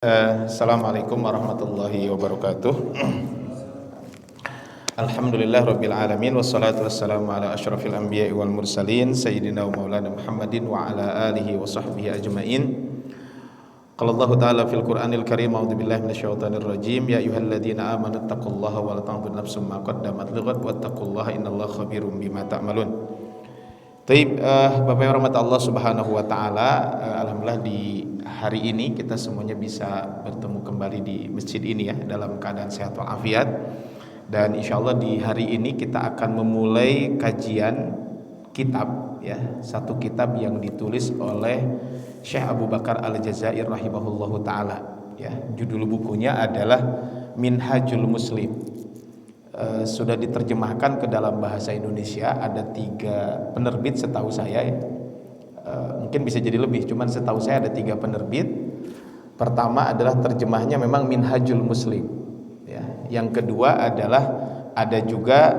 Assalamualaikum warahmatullahi wabarakatuh. Alhamdulillah rabbil alamin wassalatu wassalamu ala asyrafil anbiya'i wal mursalin sayyidina wa maulana Muhammadin wa ala alihi wa sahbihi ajmain. Qala Allah ta'ala fil Qur'anil Karim, a'udzu billahi minasyaitonir rajim, ya ayyuhalladzina amanu taqullaha wa la tanzur nafsum ma qaddamat lighad wattaqullaha innallaha khabirum bima ta'malun. Baik, Bapak yang rahmat Allah Subhanahu wa taala, alhamdulillah di hari ini kita semuanya bisa bertemu kembali di masjid ini ya dalam keadaan sehat walafiat. Dan insyaallah di hari ini kita akan memulai kajian kitab ya, satu kitab yang ditulis oleh Syekh Abu Bakar Al-Jazair rahimahullahu taala ya. Judul bukunya adalah Minhajul Muslim. Sudah diterjemahkan ke dalam bahasa Indonesia, ada 3 penerbit setahu saya ya. Mungkin bisa jadi lebih, cuman setahu saya ada 3 penerbit. Pertama adalah terjemahnya memang Minhajul Muslim ya. Yang kedua adalah ada juga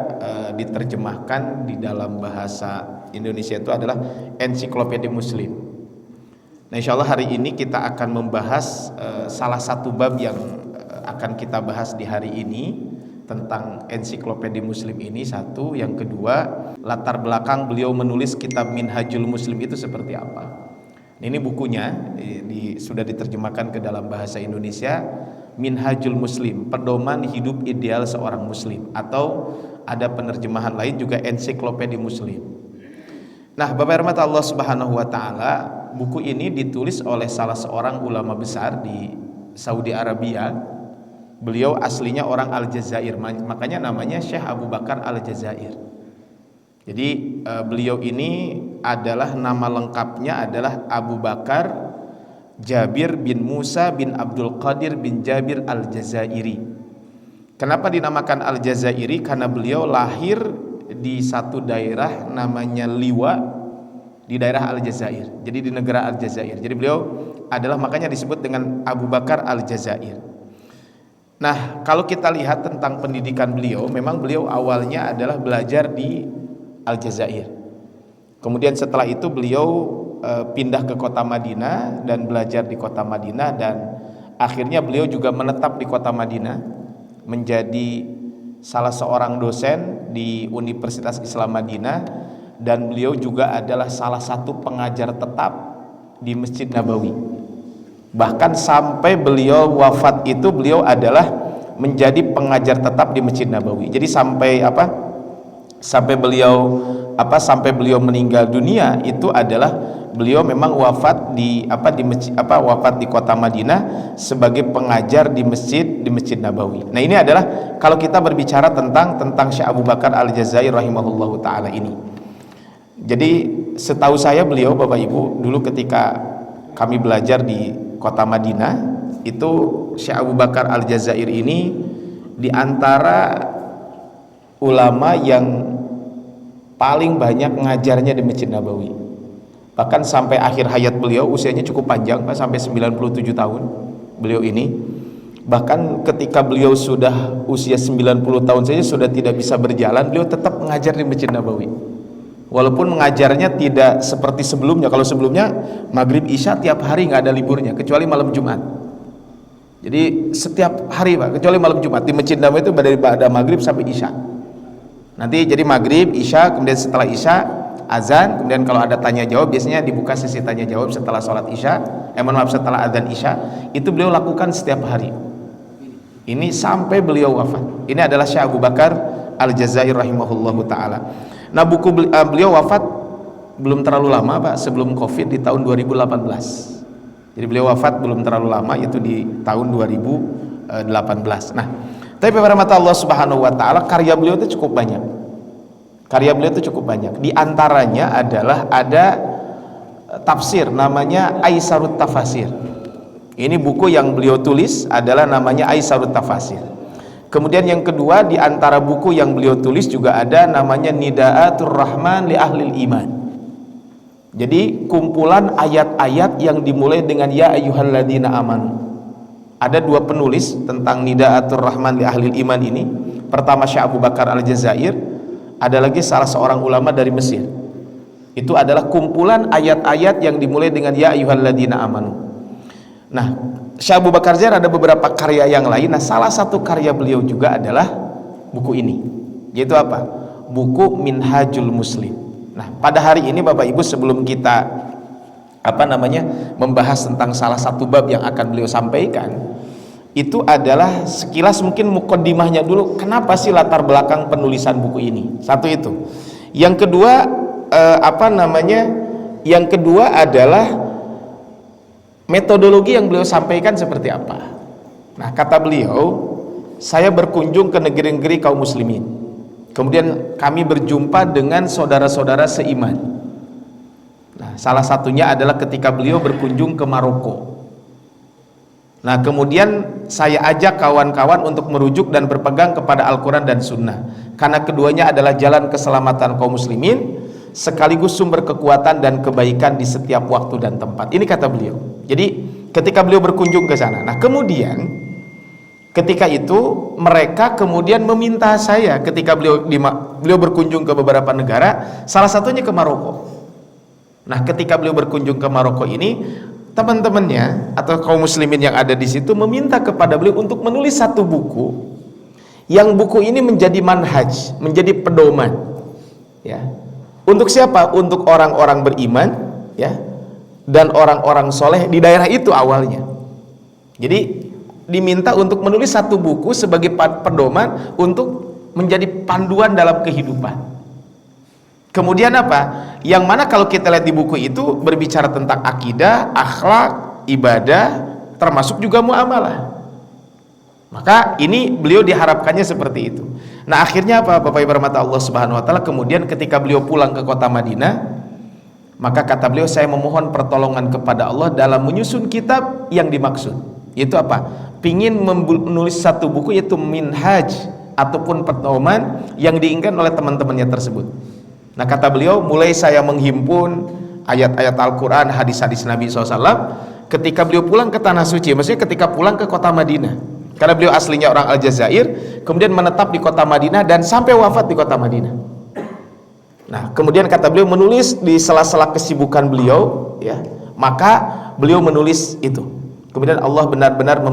diterjemahkan di dalam bahasa Indonesia itu adalah Ensiklopedia Muslim. Nah, insyaallah hari ini kita akan membahas salah satu bab yang akan kita bahas di hari ini tentang Ensiklopedia Muslim ini, satu. Yang kedua, latar belakang beliau menulis kitab Minhajul Muslim itu seperti apa. Ini bukunya sudah diterjemahkan ke dalam bahasa Indonesia, Minhajul Muslim, pedoman hidup ideal seorang muslim, atau ada penerjemahan lain juga Ensiklopedia Muslim. Nah, Bapak rahmat Allah Subhanahu wa taala, buku ini ditulis oleh salah seorang ulama besar di Saudi Arabia. Beliau aslinya orang Aljazair, makanya namanya Syekh Abu Bakar Al-Jazair. Jadi beliau ini adalah nama lengkapnya adalah Abu Bakar Jabir bin Musa bin Abdul Qadir bin Jabir Al-Jazairi. Kenapa dinamakan Al-Jazairi? Karena beliau lahir di satu daerah namanya Liwa di daerah Aljazair. Jadi di negara Aljazair. Jadi beliau adalah, makanya disebut dengan Abu Bakar Al-Jazair. Nah, kalau kita lihat tentang pendidikan beliau, memang beliau awalnya adalah belajar di Aljazair. Kemudian setelah itu beliau pindah ke kota Madinah dan belajar di kota Madinah, dan akhirnya beliau juga menetap di kota Madinah menjadi salah seorang dosen di Universitas Islam Madinah, dan beliau juga adalah salah satu pengajar tetap di Masjid Nabawi. Bahkan sampai beliau wafat itu beliau adalah menjadi pengajar tetap di Masjid Nabawi. Jadi sampai beliau meninggal dunia itu adalah beliau memang wafat di kota Madinah sebagai pengajar di Masjid Nabawi. Nah, ini adalah kalau kita berbicara tentang Syekh Abu Bakar Al-Jazair rahimahullahu taala ini. Jadi setahu saya beliau, Bapak Ibu, dulu ketika kami belajar di kota Madinah itu, Syekh Abu Bakar Al-Jazair ini di antara ulama yang paling banyak ngajarnya di Masjid Nabawi. Bahkan sampai akhir hayat beliau, usianya cukup panjang Pak, sampai 97 tahun beliau ini. Bahkan ketika beliau sudah usia 90 tahun saja sudah tidak bisa berjalan, beliau tetap mengajar di Masjid Nabawi. Walaupun mengajarnya tidak seperti sebelumnya. Kalau sebelumnya maghrib isya tiap hari nggak ada liburnya kecuali malam Jumat. Jadi setiap hari Pak, kecuali malam Jumat di Masjid Nabawi itu dari maghrib sampai isya. Nanti jadi maghrib, isya, kemudian setelah isya azan, kemudian kalau ada tanya jawab biasanya dibuka sesi tanya jawab setelah sholat isya. Setelah azan isya itu beliau lakukan setiap hari. Ini sampai beliau wafat. Ini adalah Syekh Abu Bakar Al-Jazair rahimahullahu taala. Nah, beliau wafat belum terlalu lama Pak, sebelum Covid di tahun 2018. Jadi beliau wafat belum terlalu lama, itu di tahun 2018. Nah, tapi pada mata Allah Subhanahu wa taala karya beliau itu cukup banyak. Di antaranya adalah ada tafsir namanya Aisarut Tafasir. Ini buku yang beliau tulis adalah namanya Aisarut Tafasir. Kemudian yang kedua, di antara buku yang beliau tulis juga ada namanya Nidaatur Rahman li Ahlil Iman. Jadi kumpulan ayat-ayat yang dimulai dengan ya ayyuhalladzina amanu. Ada 2 penulis tentang Nidaatur Rahman li Ahlil Iman ini. Pertama Syekh Abu Bakar Al-Jazair, ada lagi salah seorang ulama dari Mesir. Itu adalah kumpulan ayat-ayat yang dimulai dengan ya ayyuhalladzina amanu. Nah, Syekh Abu Bakar Zair ada beberapa karya yang lain. Nah, salah satu karya beliau juga adalah buku ini, yaitu apa? Buku Minhajul Muslim. Nah, pada hari ini Bapak Ibu, sebelum kita membahas tentang salah satu bab yang akan beliau sampaikan, itu adalah sekilas mungkin mukaddimahnya dulu, kenapa sih latar belakang penulisan buku ini. Satu itu. Yang kedua yang kedua adalah metodologi yang beliau sampaikan seperti apa. Nah, kata beliau, saya berkunjung ke negeri-negeri kaum muslimin, kemudian kami berjumpa dengan saudara-saudara seiman. Nah, salah satunya adalah ketika beliau berkunjung ke Maroko. Nah, kemudian saya ajak kawan-kawan untuk merujuk dan berpegang kepada Al-Quran dan Sunnah, karena keduanya adalah jalan keselamatan kaum muslimin sekaligus sumber kekuatan dan kebaikan di setiap waktu dan tempat. Ini kata beliau. Jadi ketika beliau berkunjung ke sana, nah kemudian ketika itu mereka kemudian meminta saya, ketika beliau berkunjung ke beberapa negara, salah satunya ke Maroko. Nah, ketika beliau berkunjung ke Maroko ini, teman-temannya atau kaum muslimin yang ada di situ meminta kepada beliau untuk menulis satu buku, yang buku ini menjadi manhaj, menjadi pedoman, ya. Untuk siapa? Untuk orang-orang beriman, ya, dan orang-orang soleh di daerah itu awalnya. Jadi diminta untuk menulis satu buku sebagai pedoman untuk menjadi panduan dalam kehidupan. Kemudian apa? Yang mana kalau kita lihat di buku itu berbicara tentang akidah, akhlak, ibadah, termasuk juga muamalah. Maka ini beliau diharapkannya seperti itu. Nah, akhirnya apa, Bapak Ibu rahmati Allah Subhanahu wa taala, kemudian ketika beliau pulang ke kota Madinah, maka kata beliau, saya memohon pertolongan kepada Allah dalam menyusun kitab yang dimaksud. Itu apa? Pingin menulis satu buku, yaitu minhaj ataupun pedoman yang diinginkan oleh teman-temannya tersebut. Nah, kata beliau, mulai saya menghimpun ayat-ayat Al-Quran, hadis-hadis Nabi SAW ketika beliau pulang ke Tanah Suci, maksudnya ketika pulang ke kota Madinah, karena beliau aslinya orang Aljazair, kemudian menetap di kota Madinah dan sampai wafat di kota Madinah. Nah, kemudian kata beliau menulis di sela-sela kesibukan beliau, ya, maka beliau menulis itu. Kemudian Allah benar-benar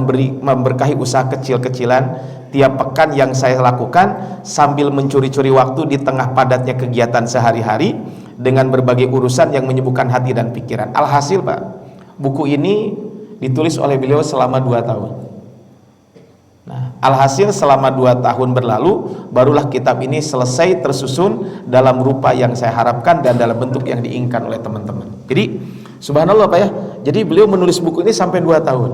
memberkahi usaha kecil-kecilan tiap pekan yang saya lakukan sambil mencuri-curi waktu di tengah padatnya kegiatan sehari-hari dengan berbagai urusan yang menyibukkan hati dan pikiran. Alhasil, Pak, buku ini ditulis oleh beliau selama 2 tahun. Nah, alhasil selama 2 tahun berlalu, barulah kitab ini selesai tersusun dalam rupa yang saya harapkan dan dalam bentuk yang diinginkan oleh teman-teman. Jadi, subhanallah, Pak, ya. Jadi beliau menulis buku ini sampai 2 tahun.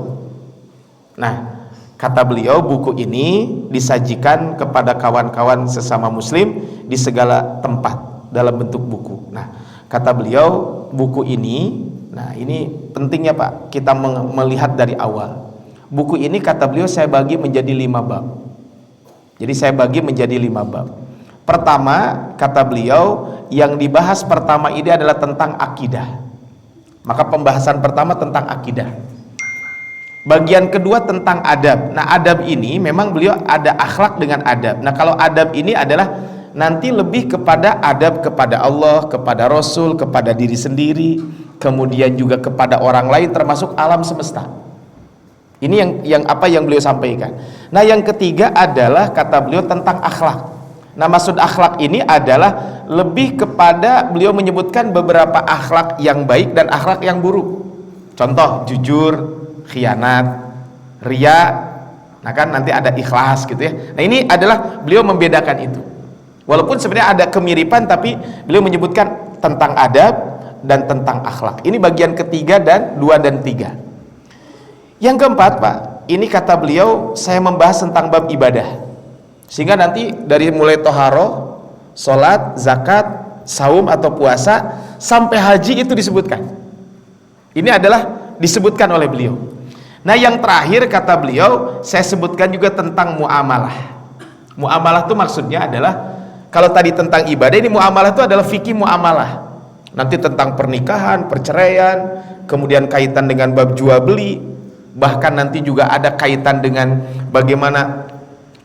Nah, kata beliau, buku ini disajikan kepada kawan-kawan sesama muslim di segala tempat dalam bentuk buku. Nah, kata beliau, buku ini, nah ini pentingnya, Pak, kita melihat dari awal. Buku ini, kata beliau, saya bagi menjadi 5 bab. Jadi saya bagi menjadi 5 bab. Pertama, kata beliau, yang dibahas pertama ini adalah tentang akidah. Maka pembahasan pertama tentang akidah. Bagian kedua tentang adab. Nah, adab ini memang beliau ada akhlak dengan adab. Nah, kalau adab ini adalah nanti lebih kepada adab kepada Allah, kepada Rasul, kepada diri sendiri, kemudian juga kepada orang lain termasuk alam semesta. Ini yang beliau sampaikan. Nah, yang ketiga adalah kata beliau tentang akhlak. Nah, maksud akhlak ini adalah lebih kepada beliau menyebutkan beberapa akhlak yang baik dan akhlak yang buruk. Contoh, jujur, khianat, riya, nah kan nanti ada ikhlas gitu ya. Nah, ini adalah beliau membedakan itu. Walaupun sebenarnya ada kemiripan, tapi beliau menyebutkan tentang adab dan tentang akhlak. Ini bagian ketiga dan 2 dan 3. Yang keempat, Pak, ini kata beliau, saya membahas tentang bab ibadah. Sehingga nanti dari mulai toharoh, sholat, zakat, saum atau puasa sampai haji itu disebutkan. Ini adalah disebutkan oleh beliau. Nah, yang terakhir kata beliau, saya sebutkan juga tentang muamalah. Muamalah itu maksudnya adalah, kalau tadi tentang ibadah, ini muamalah itu adalah fikih muamalah. Nanti tentang pernikahan, perceraian, kemudian kaitan dengan bab jual beli, bahkan nanti juga ada kaitan dengan bagaimana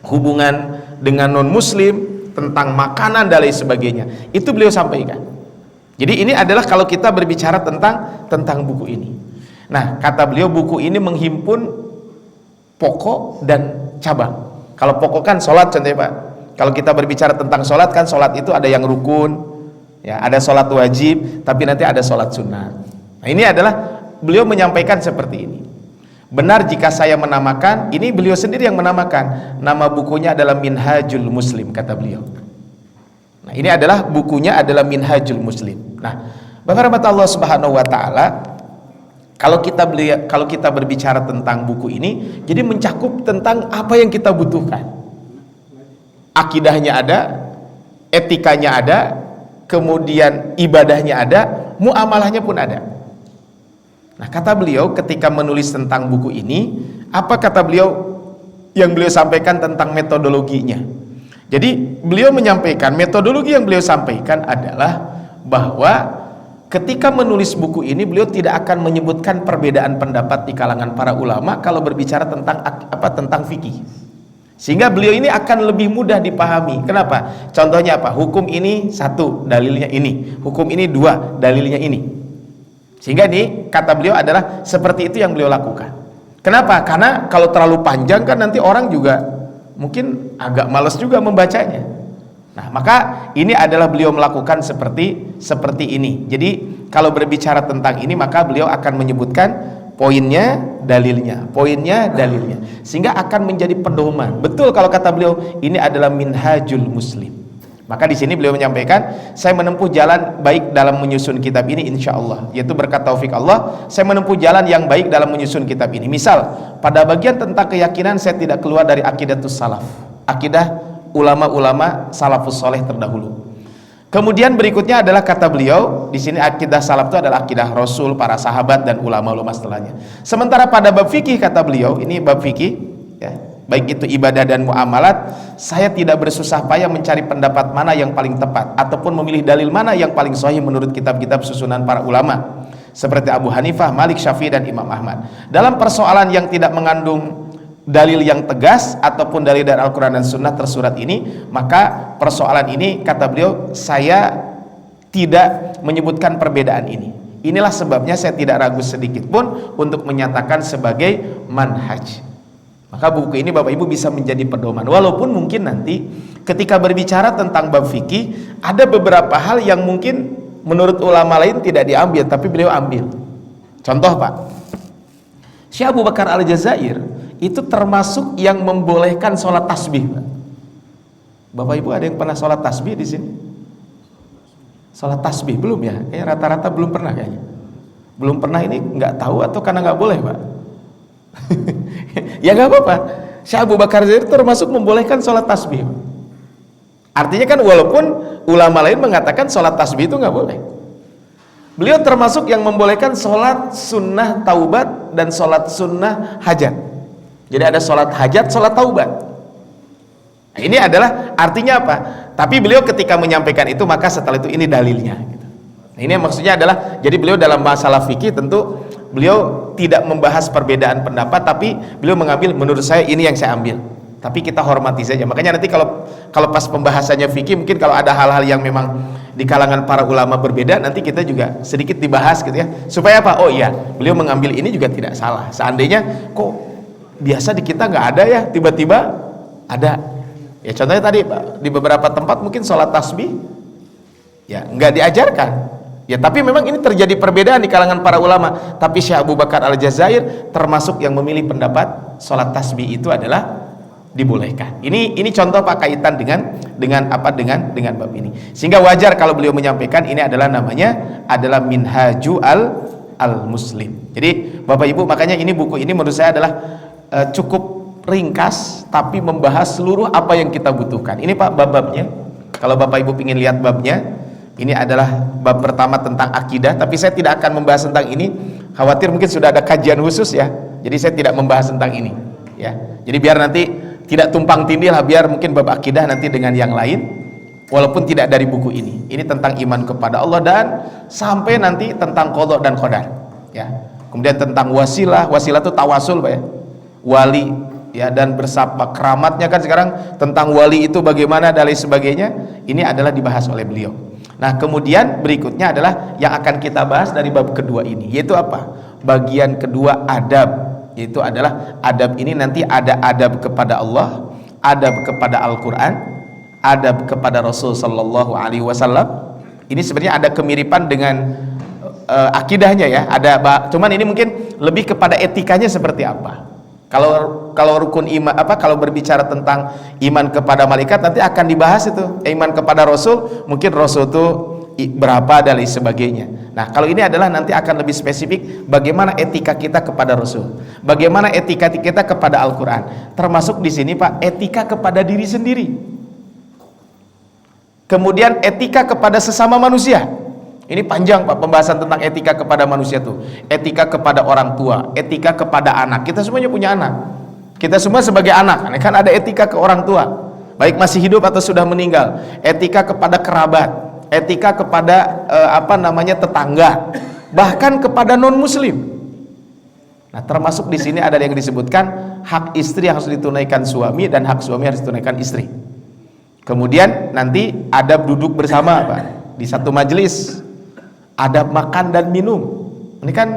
hubungan dengan non muslim, tentang makanan dan lain sebagainya. Itu beliau sampaikan. Jadi ini adalah kalau kita berbicara tentang buku ini. Nah, kata beliau buku ini menghimpun pokok dan cabang. Kalau pokok kan sholat contohnya Pak. Kalau kita berbicara tentang sholat kan sholat itu ada yang rukun, ya, ada sholat wajib, tapi nanti ada sholat sunnah. Nah, ini adalah beliau menyampaikan seperti ini. Benar jika saya menamakan, ini beliau sendiri yang menamakan. Nama bukunya adalah Minhajul Muslim, kata beliau. Nah, ini adalah bukunya adalah Minhajul Muslim. Nah, Bapak rahmat Allah Subhanahu wa taala, kalau kita berbicara tentang buku ini, jadi mencakup tentang apa yang kita butuhkan. Akidahnya ada, etikanya ada, kemudian ibadahnya ada, muamalahnya pun ada. Nah, kata beliau ketika menulis tentang buku ini, apa kata beliau yang beliau sampaikan tentang metodologinya? Jadi beliau menyampaikan, metodologi yang beliau sampaikan adalah bahwa ketika menulis buku ini beliau tidak akan menyebutkan perbedaan pendapat di kalangan para ulama kalau berbicara tentang fikih. Sehingga beliau ini akan lebih mudah dipahami. Kenapa? Contohnya apa? Hukum ini satu, dalilnya ini. Hukum ini dua, dalilnya ini. Sehingga ini kata beliau adalah seperti itu yang beliau lakukan. Kenapa? Karena kalau terlalu panjang kan nanti orang juga mungkin agak malas juga membacanya. Nah, maka ini adalah beliau melakukan seperti ini. Jadi kalau berbicara tentang ini maka beliau akan menyebutkan poinnya, dalilnya, poinnya, dalilnya, sehingga akan menjadi pedoman. Betul kalau kata beliau ini adalah Minhajul Muslim. Maka di sini beliau menyampaikan, saya menempuh jalan baik dalam menyusun kitab ini insya Allah, yaitu berkat taufik Allah, saya menempuh jalan yang baik dalam menyusun kitab ini. Misal, pada bagian tentang keyakinan saya tidak keluar dari akidatus salaf, akidah ulama-ulama salafus soleh terdahulu. Kemudian berikutnya adalah kata beliau, di sini akidah salaf itu adalah akidah Rasul, para sahabat dan ulama-ulama setelahnya. Sementara pada bab fikih kata beliau, ini bab fikih, ya, baik itu ibadah dan muamalat, saya tidak bersusah payah mencari pendapat mana yang paling tepat ataupun memilih dalil mana yang paling sahih menurut kitab-kitab susunan para ulama seperti Abu Hanifah, Malik, Syafi'i dan Imam Ahmad. Dalam persoalan yang tidak mengandung dalil yang tegas ataupun dalil dari Al-Quran dan Sunnah tersurat ini, maka persoalan ini kata beliau saya tidak menyebutkan perbedaan ini. Inilah sebabnya saya tidak ragu sedikit pun untuk menyatakan sebagai manhaj. Maka buku ini Bapak Ibu bisa menjadi pedoman. Walaupun mungkin nanti ketika berbicara tentang bab fikih ada beberapa hal yang mungkin menurut ulama lain tidak diambil, tapi beliau ambil. Contoh Pak, Syekh Abu Bakar Al-Jazair itu termasuk yang membolehkan sholat tasbih. Bapak Ibu ada yang pernah sholat tasbih di sini? Sholat tasbih belum ya? Kayaknya rata-rata belum pernah kayaknya. Belum pernah ini nggak tahu atau karena nggak boleh Pak? Ya nggak apa-apa. Syekh Abu Bakar Al-Jazair termasuk membolehkan sholat tasbih. Artinya kan walaupun ulama lain mengatakan sholat tasbih itu nggak boleh, beliau termasuk yang membolehkan sholat sunnah taubat dan sholat sunnah hajat. Jadi ada sholat hajat, sholat taubat. Nah, ini adalah artinya apa? Tapi beliau ketika menyampaikan itu maka setelah itu ini dalilnya. Nah, ini maksudnya adalah jadi beliau dalam masalah fikih tentu beliau tidak membahas perbedaan pendapat, tapi beliau mengambil menurut saya ini yang saya ambil. Tapi kita hormati saja. Makanya nanti kalau pas pembahasannya fikih mungkin kalau ada hal-hal yang memang di kalangan para ulama berbeda nanti kita juga sedikit dibahas gitu ya. Supaya apa? Oh iya, beliau mengambil ini juga tidak salah. Seandainya kok biasa di kita nggak ada ya, tiba-tiba ada ya. Contohnya tadi di beberapa tempat mungkin sholat tasbih ya nggak diajarkan ya, tapi memang ini terjadi perbedaan di kalangan para ulama. Tapi Syekh Abu Bakar Al-Jazair termasuk yang memilih pendapat sholat tasbih itu adalah dibolehkan. Ini contoh Pak kaitan dengan bab ini, sehingga wajar kalau beliau menyampaikan ini adalah namanya adalah Minhaju al-Muslim. Jadi Bapak Ibu, makanya ini buku ini menurut saya adalah cukup ringkas tapi membahas seluruh apa yang kita butuhkan. Ini Pak bab-babnya. Kalau Bapak Ibu ingin lihat babnya, ini adalah bab pertama tentang akidah, tapi saya tidak akan membahas tentang ini. Khawatir mungkin sudah ada kajian khusus ya. Jadi saya tidak membahas tentang ini ya. Jadi biar nanti tidak tumpang tindih lah, biar mungkin bab akidah nanti dengan yang lain walaupun tidak dari buku ini. Ini tentang iman kepada Allah dan sampai nanti tentang qadha dan qadar ya. Kemudian tentang wasilah itu tawasul Pak ya. Wali ya, dan bersapa keramatnya kan sekarang, tentang wali itu bagaimana dan lain sebagainya, ini adalah dibahas oleh beliau. Nah kemudian berikutnya adalah yang akan kita bahas dari bab kedua ini, yaitu apa? bagian kedua adab, yaitu adalah adab ini nanti ada adab kepada Allah, adab kepada Al-Quran, adab kepada Rasul Sallallahu Alaihi Wasallam. Ini sebenarnya ada kemiripan dengan akidahnya ya, cuman ini mungkin lebih kepada etikanya seperti apa. Kalau rukun iman kalau berbicara tentang iman kepada malaikat nanti akan dibahas itu. Iman kepada Rasul, mungkin Rasul itu berapa dan lain sebagainya. Nah, kalau ini adalah nanti akan lebih spesifik bagaimana etika kita kepada Rasul, bagaimana etika kita kepada Al-Quran. Termasuk di sini Pak, etika kepada diri sendiri. Kemudian etika kepada sesama manusia. Ini panjang Pak pembahasan tentang etika kepada manusia tuh. Etika kepada orang tua, etika kepada anak. Kita semuanya punya anak. Kita semua sebagai anak, kan ada etika ke orang tua, baik masih hidup atau sudah meninggal. Etika kepada kerabat, etika kepada tetangga, bahkan kepada non muslim. Nah, termasuk di sini ada yang disebutkan hak istri yang harus ditunaikan suami dan hak suami harus ditunaikan istri. Kemudian nanti adab duduk bersama Pak di satu majelis. Adab makan dan minum. Ini kan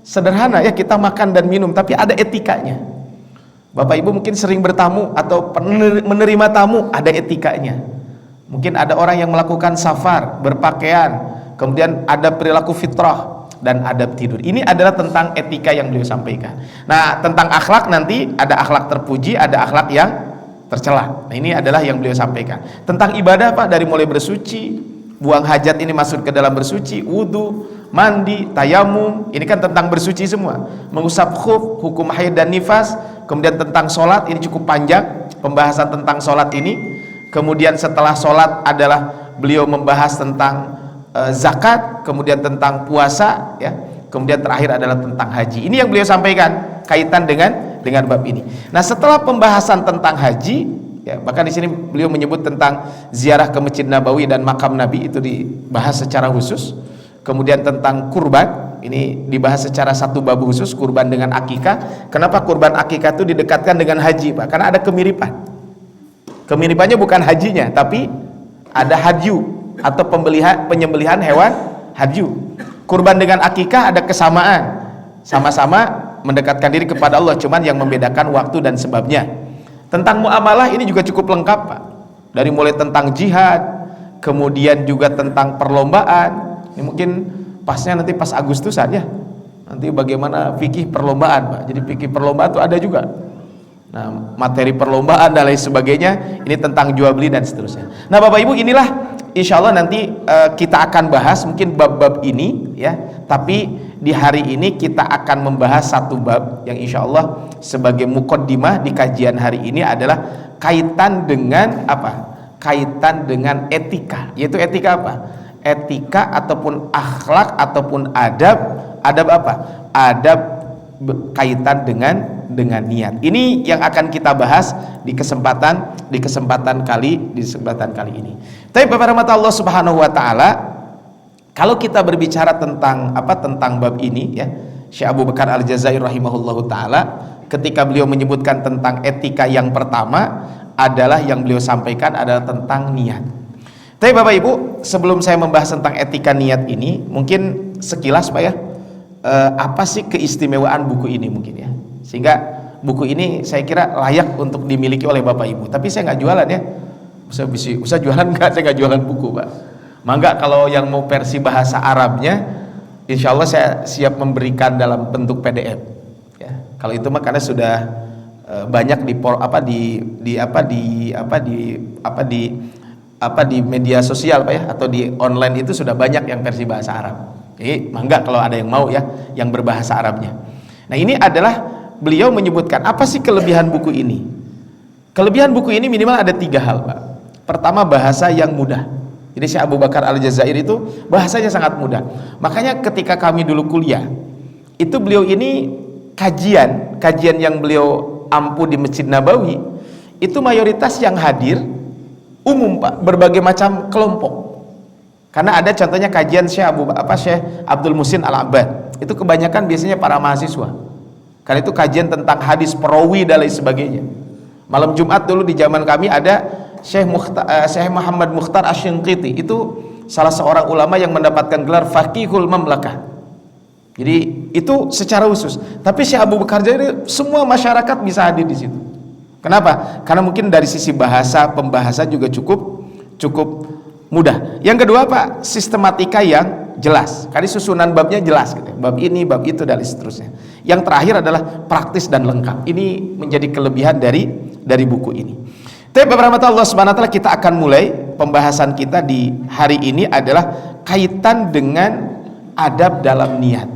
sederhana ya, kita makan dan minum, tapi ada etikanya. Bapak Ibu mungkin sering bertamu atau menerima tamu, ada etikanya. Mungkin ada orang yang melakukan safar, berpakaian, kemudian ada perilaku fitrah dan adab tidur. Ini adalah tentang etika yang beliau sampaikan. Nah, tentang akhlak nanti ada akhlak terpuji, ada akhlak yang tercela. Nah, ini adalah yang beliau sampaikan. Tentang ibadah Pak, dari mulai bersuci, buang hajat ini masuk ke dalam bersuci, wudu, mandi, tayamum, ini kan tentang bersuci semua. Mengusap khuf, hukum haid dan nifas. Kemudian tentang sholat, ini cukup panjang pembahasan tentang sholat ini. Kemudian setelah sholat adalah beliau membahas tentang zakat, kemudian tentang puasa ya. Kemudian terakhir adalah tentang haji. Ini yang beliau sampaikan kaitan dengan bab ini. Nah, setelah pembahasan tentang haji ya, bahkan di sini beliau menyebut tentang ziarah ke Masjid Nabawi dan makam Nabi, itu dibahas secara khusus. Kemudian tentang kurban, ini dibahas secara satu bab khusus, kurban dengan akikah. Kenapa kurban akikah itu didekatkan dengan haji Pak? Karena ada kemiripan. Kemiripannya bukan hajinya, tapi ada hadyu atau penyembelihan hewan hadyu. Kurban dengan akikah ada kesamaan, sama-sama mendekatkan diri kepada Allah, cuman yang membedakan waktu dan sebabnya. Tentang muamalah ini juga cukup lengkap Pak, dari mulai tentang jihad, kemudian juga tentang perlombaan. Ini mungkin pasnya nanti pas Agustusan ya, nanti bagaimana fikih perlombaan Pak. Jadi fikih perlombaan itu ada juga. Nah, materi perlombaan dan lain sebagainya, ini tentang jual beli dan seterusnya. Nah, Bapak Ibu, inilah insya Allah nanti kita akan bahas mungkin bab-bab ini ya, tapi di hari ini kita akan membahas satu bab yang insya Allah sebagai muqaddimah di kajian hari ini adalah kaitan dengan apa? Kaitan dengan etika, yaitu etika apa? Etika ataupun akhlak ataupun adab. Adab apa? Adab kaitan dengan niat. Ini yang akan kita bahas di kesempatan kali ini. Tapi Bapak rahmat Allah Subhanahu wa taala, kalau kita berbicara tentang bab ini ya, Syekh Abu Bakar Al-Jazair rahimahullahu taala ketika beliau menyebutkan tentang etika yang pertama adalah yang beliau sampaikan adalah tentang niat. Tapi Bapak Ibu, sebelum saya membahas tentang etika niat ini, mungkin sekilas Pak ya, apa sih keistimewaan buku ini mungkin ya, sehingga buku ini saya kira layak untuk dimiliki oleh Bapak Ibu. Tapi saya nggak jualan ya, usah jualan nggak, saya nggak jualan buku Pak. Mangga kalau yang mau versi bahasa Arabnya, insya Allah saya siap memberikan dalam bentuk PDF ya. Kalau itu mah karena sudah banyak di media sosial Pak ya, atau di online itu sudah banyak yang versi bahasa Arab. Jadi mangga kalau ada yang mau ya, yang berbahasa Arabnya. Nah, ini adalah beliau menyebutkan apa sih kelebihan buku ini. Kelebihan buku ini minimal ada 3 hal Pak. Pertama, bahasa yang mudah. Jadi Syekh Abu Bakar Al-Jazair itu bahasanya sangat mudah. Makanya ketika kami dulu kuliah, itu beliau ini kajian yang beliau ampu di Masjid Nabawi, itu mayoritas yang hadir umum Pak, berbagai macam kelompok. Karena ada contohnya kajian Syekh Abdul Muhsin Al-Abbad, itu kebanyakan biasanya para mahasiswa. Karena itu kajian tentang hadis perawi dan lain sebagainya. Malam Jumat dulu di zaman kami ada Syekh Muhammad Mukhtar Asy-Shinqiti, itu salah seorang ulama yang mendapatkan gelar Faqihul Mamlakah. Jadi itu secara khusus. Tapi Syekh Abu Bakar Jazair semua masyarakat bisa hadir di situ. Kenapa? Karena mungkin dari sisi bahasa, pembahasan juga cukup mudah. Yang kedua Pak, sistematika yang jelas. Karena susunan babnya jelas gitu. Bab ini, bab itu dan seterusnya. Yang terakhir adalah praktis dan lengkap. Ini menjadi kelebihan dari buku ini. Tapi beberapa Allah Subhanahu wa taala, kita akan mulai pembahasan kita di hari ini adalah kaitan dengan adab dalam niat.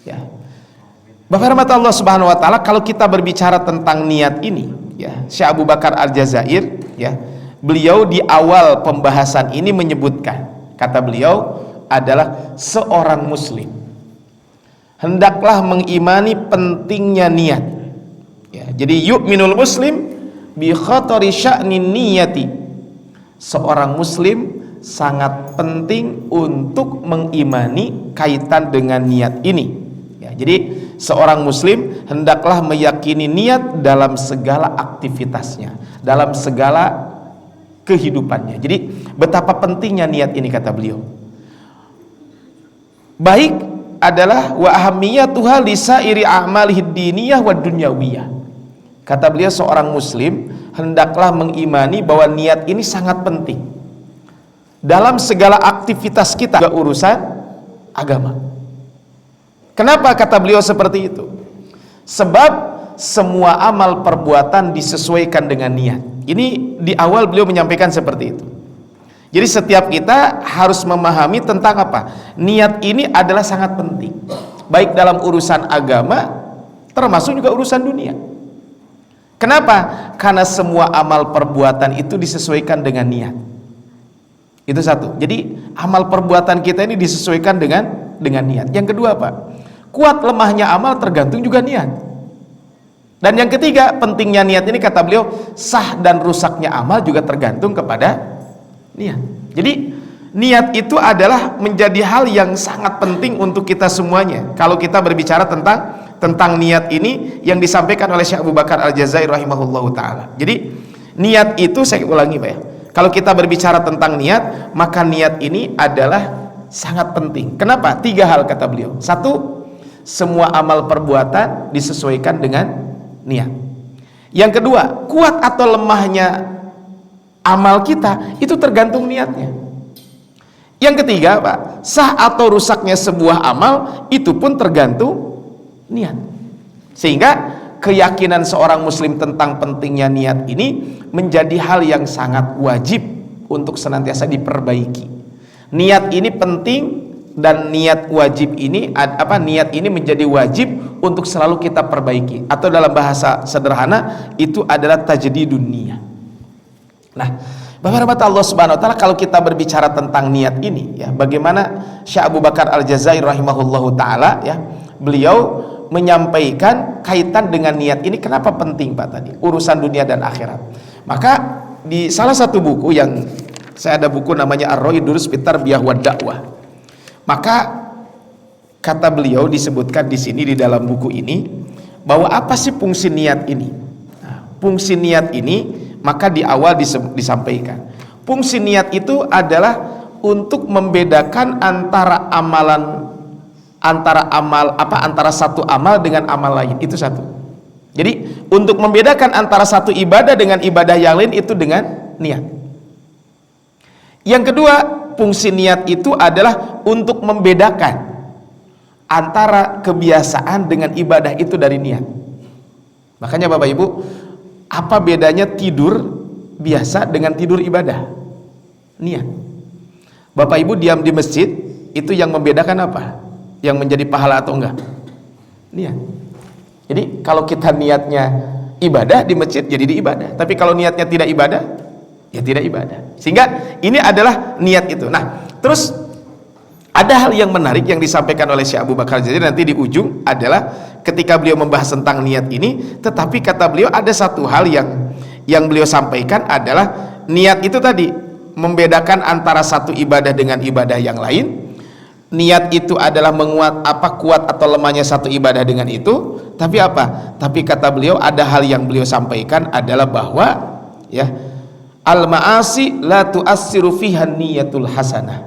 Ya. Beberapa Allah Subhanahu wa taala, kalau kita berbicara tentang niat ini, ya, Syekh Abu Bakar Al-Jazair, ya, beliau di awal pembahasan ini menyebutkan, kata beliau adalah seorang muslim hendaklah mengimani pentingnya niat. Ya, jadi yu'minul muslim bi khatari sya'ni niyati. Seorang muslim sangat penting untuk mengimani kaitan dengan niat ini. Ya, jadi seorang muslim hendaklah meyakini niat dalam segala aktivitasnya, dalam segala kehidupannya. Jadi betapa pentingnya niat ini, kata beliau. Baik adalah wa ahammiyatuha li sairi a'malihid diniyah wa dunyawiyah. Kata beliau, seorang muslim hendaklah mengimani bahwa niat ini sangat penting dalam segala aktivitas kita, juga urusan agama. Kenapa kata beliau seperti itu? Sebab semua amal perbuatan disesuaikan dengan niat. Ini di awal beliau menyampaikan seperti itu. Jadi setiap kita harus memahami tentang apa? Niat ini adalah sangat penting, baik dalam urusan agama termasuk juga urusan dunia. Kenapa? Karena semua amal perbuatan itu disesuaikan dengan niat. Itu satu. Jadi amal perbuatan kita ini disesuaikan dengan niat. Yang kedua Pak, kuat lemahnya amal tergantung juga niat. Dan yang ketiga, pentingnya niat ini kata beliau, sah dan rusaknya amal juga tergantung kepada niat. Jadi niat itu adalah menjadi hal yang sangat penting untuk kita semuanya. Kalau kita berbicara tentang niat ini yang disampaikan oleh Syekh Abu Bakar Al-Jazair rahimahullahu taala. Jadi niat itu, saya ulangi Pak ya, kalau kita berbicara tentang niat, maka niat ini adalah sangat penting. Kenapa? 3 hal kata beliau. 1, semua amal perbuatan disesuaikan dengan niat. Yang kedua, kuat atau lemahnya amal kita itu tergantung niatnya. Yang ketiga Pak, sah atau rusaknya sebuah amal itu pun tergantung niat. Sehingga keyakinan seorang muslim tentang pentingnya niat ini menjadi hal yang sangat wajib untuk senantiasa diperbaiki. Niat ini penting, dan niat wajib ini niat ini menjadi wajib untuk selalu kita perbaiki, atau dalam bahasa sederhana itu adalah tajdidun niyah. Nah, Bapak Allah Subhanahu wa taala, kalau kita berbicara tentang niat ini ya, bagaimana Syekh Abu Bakar Al-Jazair rahimahullahu taala ya, beliau menyampaikan kaitan dengan niat ini kenapa penting Pak tadi, urusan dunia dan akhirat. Maka di salah satu buku yang saya ada buku namanya Ar-Raidurus fi Tarbiyah wa Dakwah. Maka kata beliau disebutkan di sini di dalam buku ini bahwa apa sih fungsi niat ini? Nah, fungsi niat ini maka di awal disampaikan. Fungsi niat itu adalah untuk membedakan antara antara satu amal dengan amal lain, itu satu. Jadi untuk membedakan antara satu ibadah dengan ibadah yang lain itu dengan niat. Yang kedua, fungsi niat itu adalah untuk membedakan antara kebiasaan dengan ibadah itu dari niat. Makanya Bapak Ibu, apa bedanya tidur biasa dengan tidur ibadah? Niat. Bapak Ibu diam di masjid, itu yang membedakan apa? Yang menjadi pahala atau enggak? Niat. Jadi kalau kita niatnya ibadah di masjid, jadi di ibadah. Tapi kalau niatnya tidak ibadah, ya tidak ibadah. Sehingga ini adalah niat itu. Nah, terus ada hal yang menarik yang disampaikan oleh Syekh Abu Bakar. Jadi nanti di ujung adalah ketika beliau membahas tentang niat ini, tetapi kata beliau ada satu hal yang beliau sampaikan adalah niat itu tadi membedakan antara satu ibadah dengan ibadah yang lain. Niat itu adalah kuat atau lemahnya satu ibadah dengan itu. Tapi apa? Tapi kata beliau ada hal yang beliau sampaikan adalah bahwa ya, al-ma'asi la tu'assiru fiha niyatul hasanah.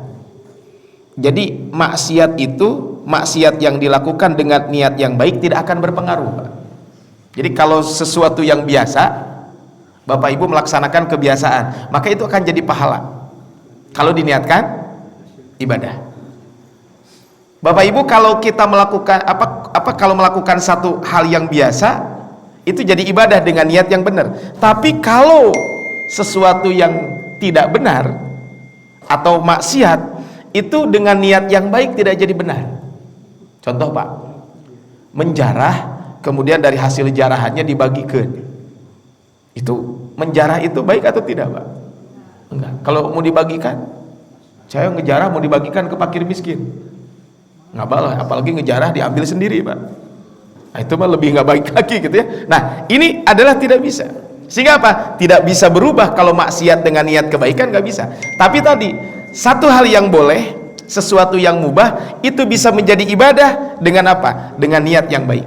Jadi maksiat itu maksiat yang dilakukan dengan niat yang baik tidak akan berpengaruh, Pak. Jadi kalau sesuatu yang biasa, Bapak Ibu melaksanakan kebiasaan, maka itu akan jadi pahala kalau diniatkan ibadah. Bapak Ibu, kalau kita melakukan kalau melakukan satu hal yang biasa, itu jadi ibadah dengan niat yang benar. Tapi kalau sesuatu yang tidak benar atau maksiat, itu dengan niat yang baik tidak jadi benar. Contoh, Pak, menjarah, kemudian dari hasil jarahannya dibagikan. Itu menjarah itu baik atau tidak, Pak? Enggak. Kalau mau dibagikan, saya ngejarah mau dibagikan ke fakir miskin, nggak balah, apalagi ngejarah diambil sendiri, Pak. Nah, itu mah lebih nggak baik lagi gitu ya. Nah, ini adalah tidak bisa. Sehingga apa? Tidak bisa berubah kalau maksiat dengan niat kebaikan, nggak bisa. Tapi tadi satu hal yang boleh, sesuatu yang mubah, itu bisa menjadi ibadah dengan apa? Dengan niat yang baik.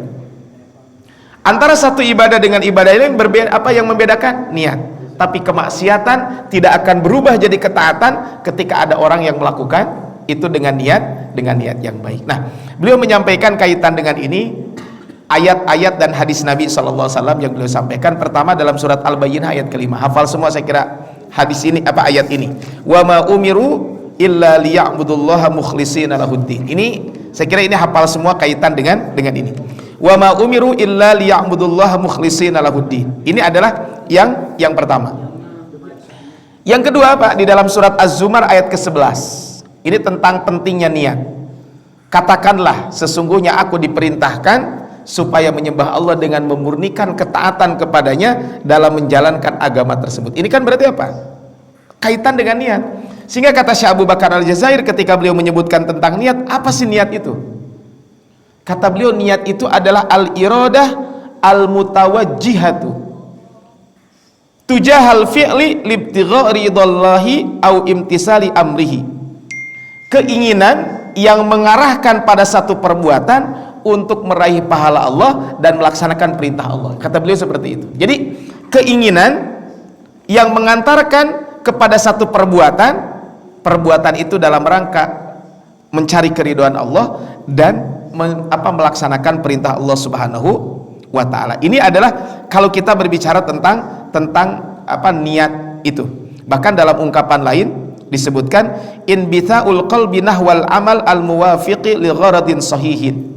Antara satu ibadah dengan ibadah lain berbeda. Apa yang membedakan? Niat. Tapi kemaksiatan tidak akan berubah jadi ketaatan ketika ada orang yang melakukan itu dengan niat yang baik. Nah, beliau menyampaikan kaitan dengan ini ayat-ayat dan hadis Nabi SAW yang beliau sampaikan. Pertama dalam surat Al-Bayyinah ayat kelima. Hafal semua saya kira hadis ini, ayat ini. Wa ma umiru illa liya'budullaha mukhlishina lahuddin. Ini saya kira ini hafal semua kaitan dengan ini. Wa ma umiru illa liya'budullaha mukhlishina lahuddin. Ini adalah yang pertama. Yang kedua, Pak, di dalam surat Az-Zumar ayat ke-11. Ini tentang pentingnya niat. Katakanlah, sesungguhnya aku diperintahkan supaya menyembah Allah dengan memurnikan ketaatan kepadanya dalam menjalankan agama tersebut. Ini kan berarti apa? Kaitan dengan niat. Sehingga kata Syekh Abu Bakar Al-Jazair ketika beliau menyebutkan tentang niat, apa sih niat itu? Kata beliau, niat itu adalah al-iradah al-mutawajjihatu tujahal fi'li libtigha ridallahi au imtisali amrihi. Keinginan yang mengarahkan pada satu perbuatan untuk meraih pahala Allah dan melaksanakan perintah Allah. Kata beliau seperti itu. Jadi keinginan yang mengantarkan kepada satu perbuatan itu dalam rangka mencari keridhaan Allah dan melaksanakan perintah Allah Subhanahu wa taala. Ini adalah kalau kita berbicara tentang niat itu. Bahkan dalam ungkapan lain disebutkan inbithaul qalbi nahwal amal al muwafiqi li gharadin sahihin.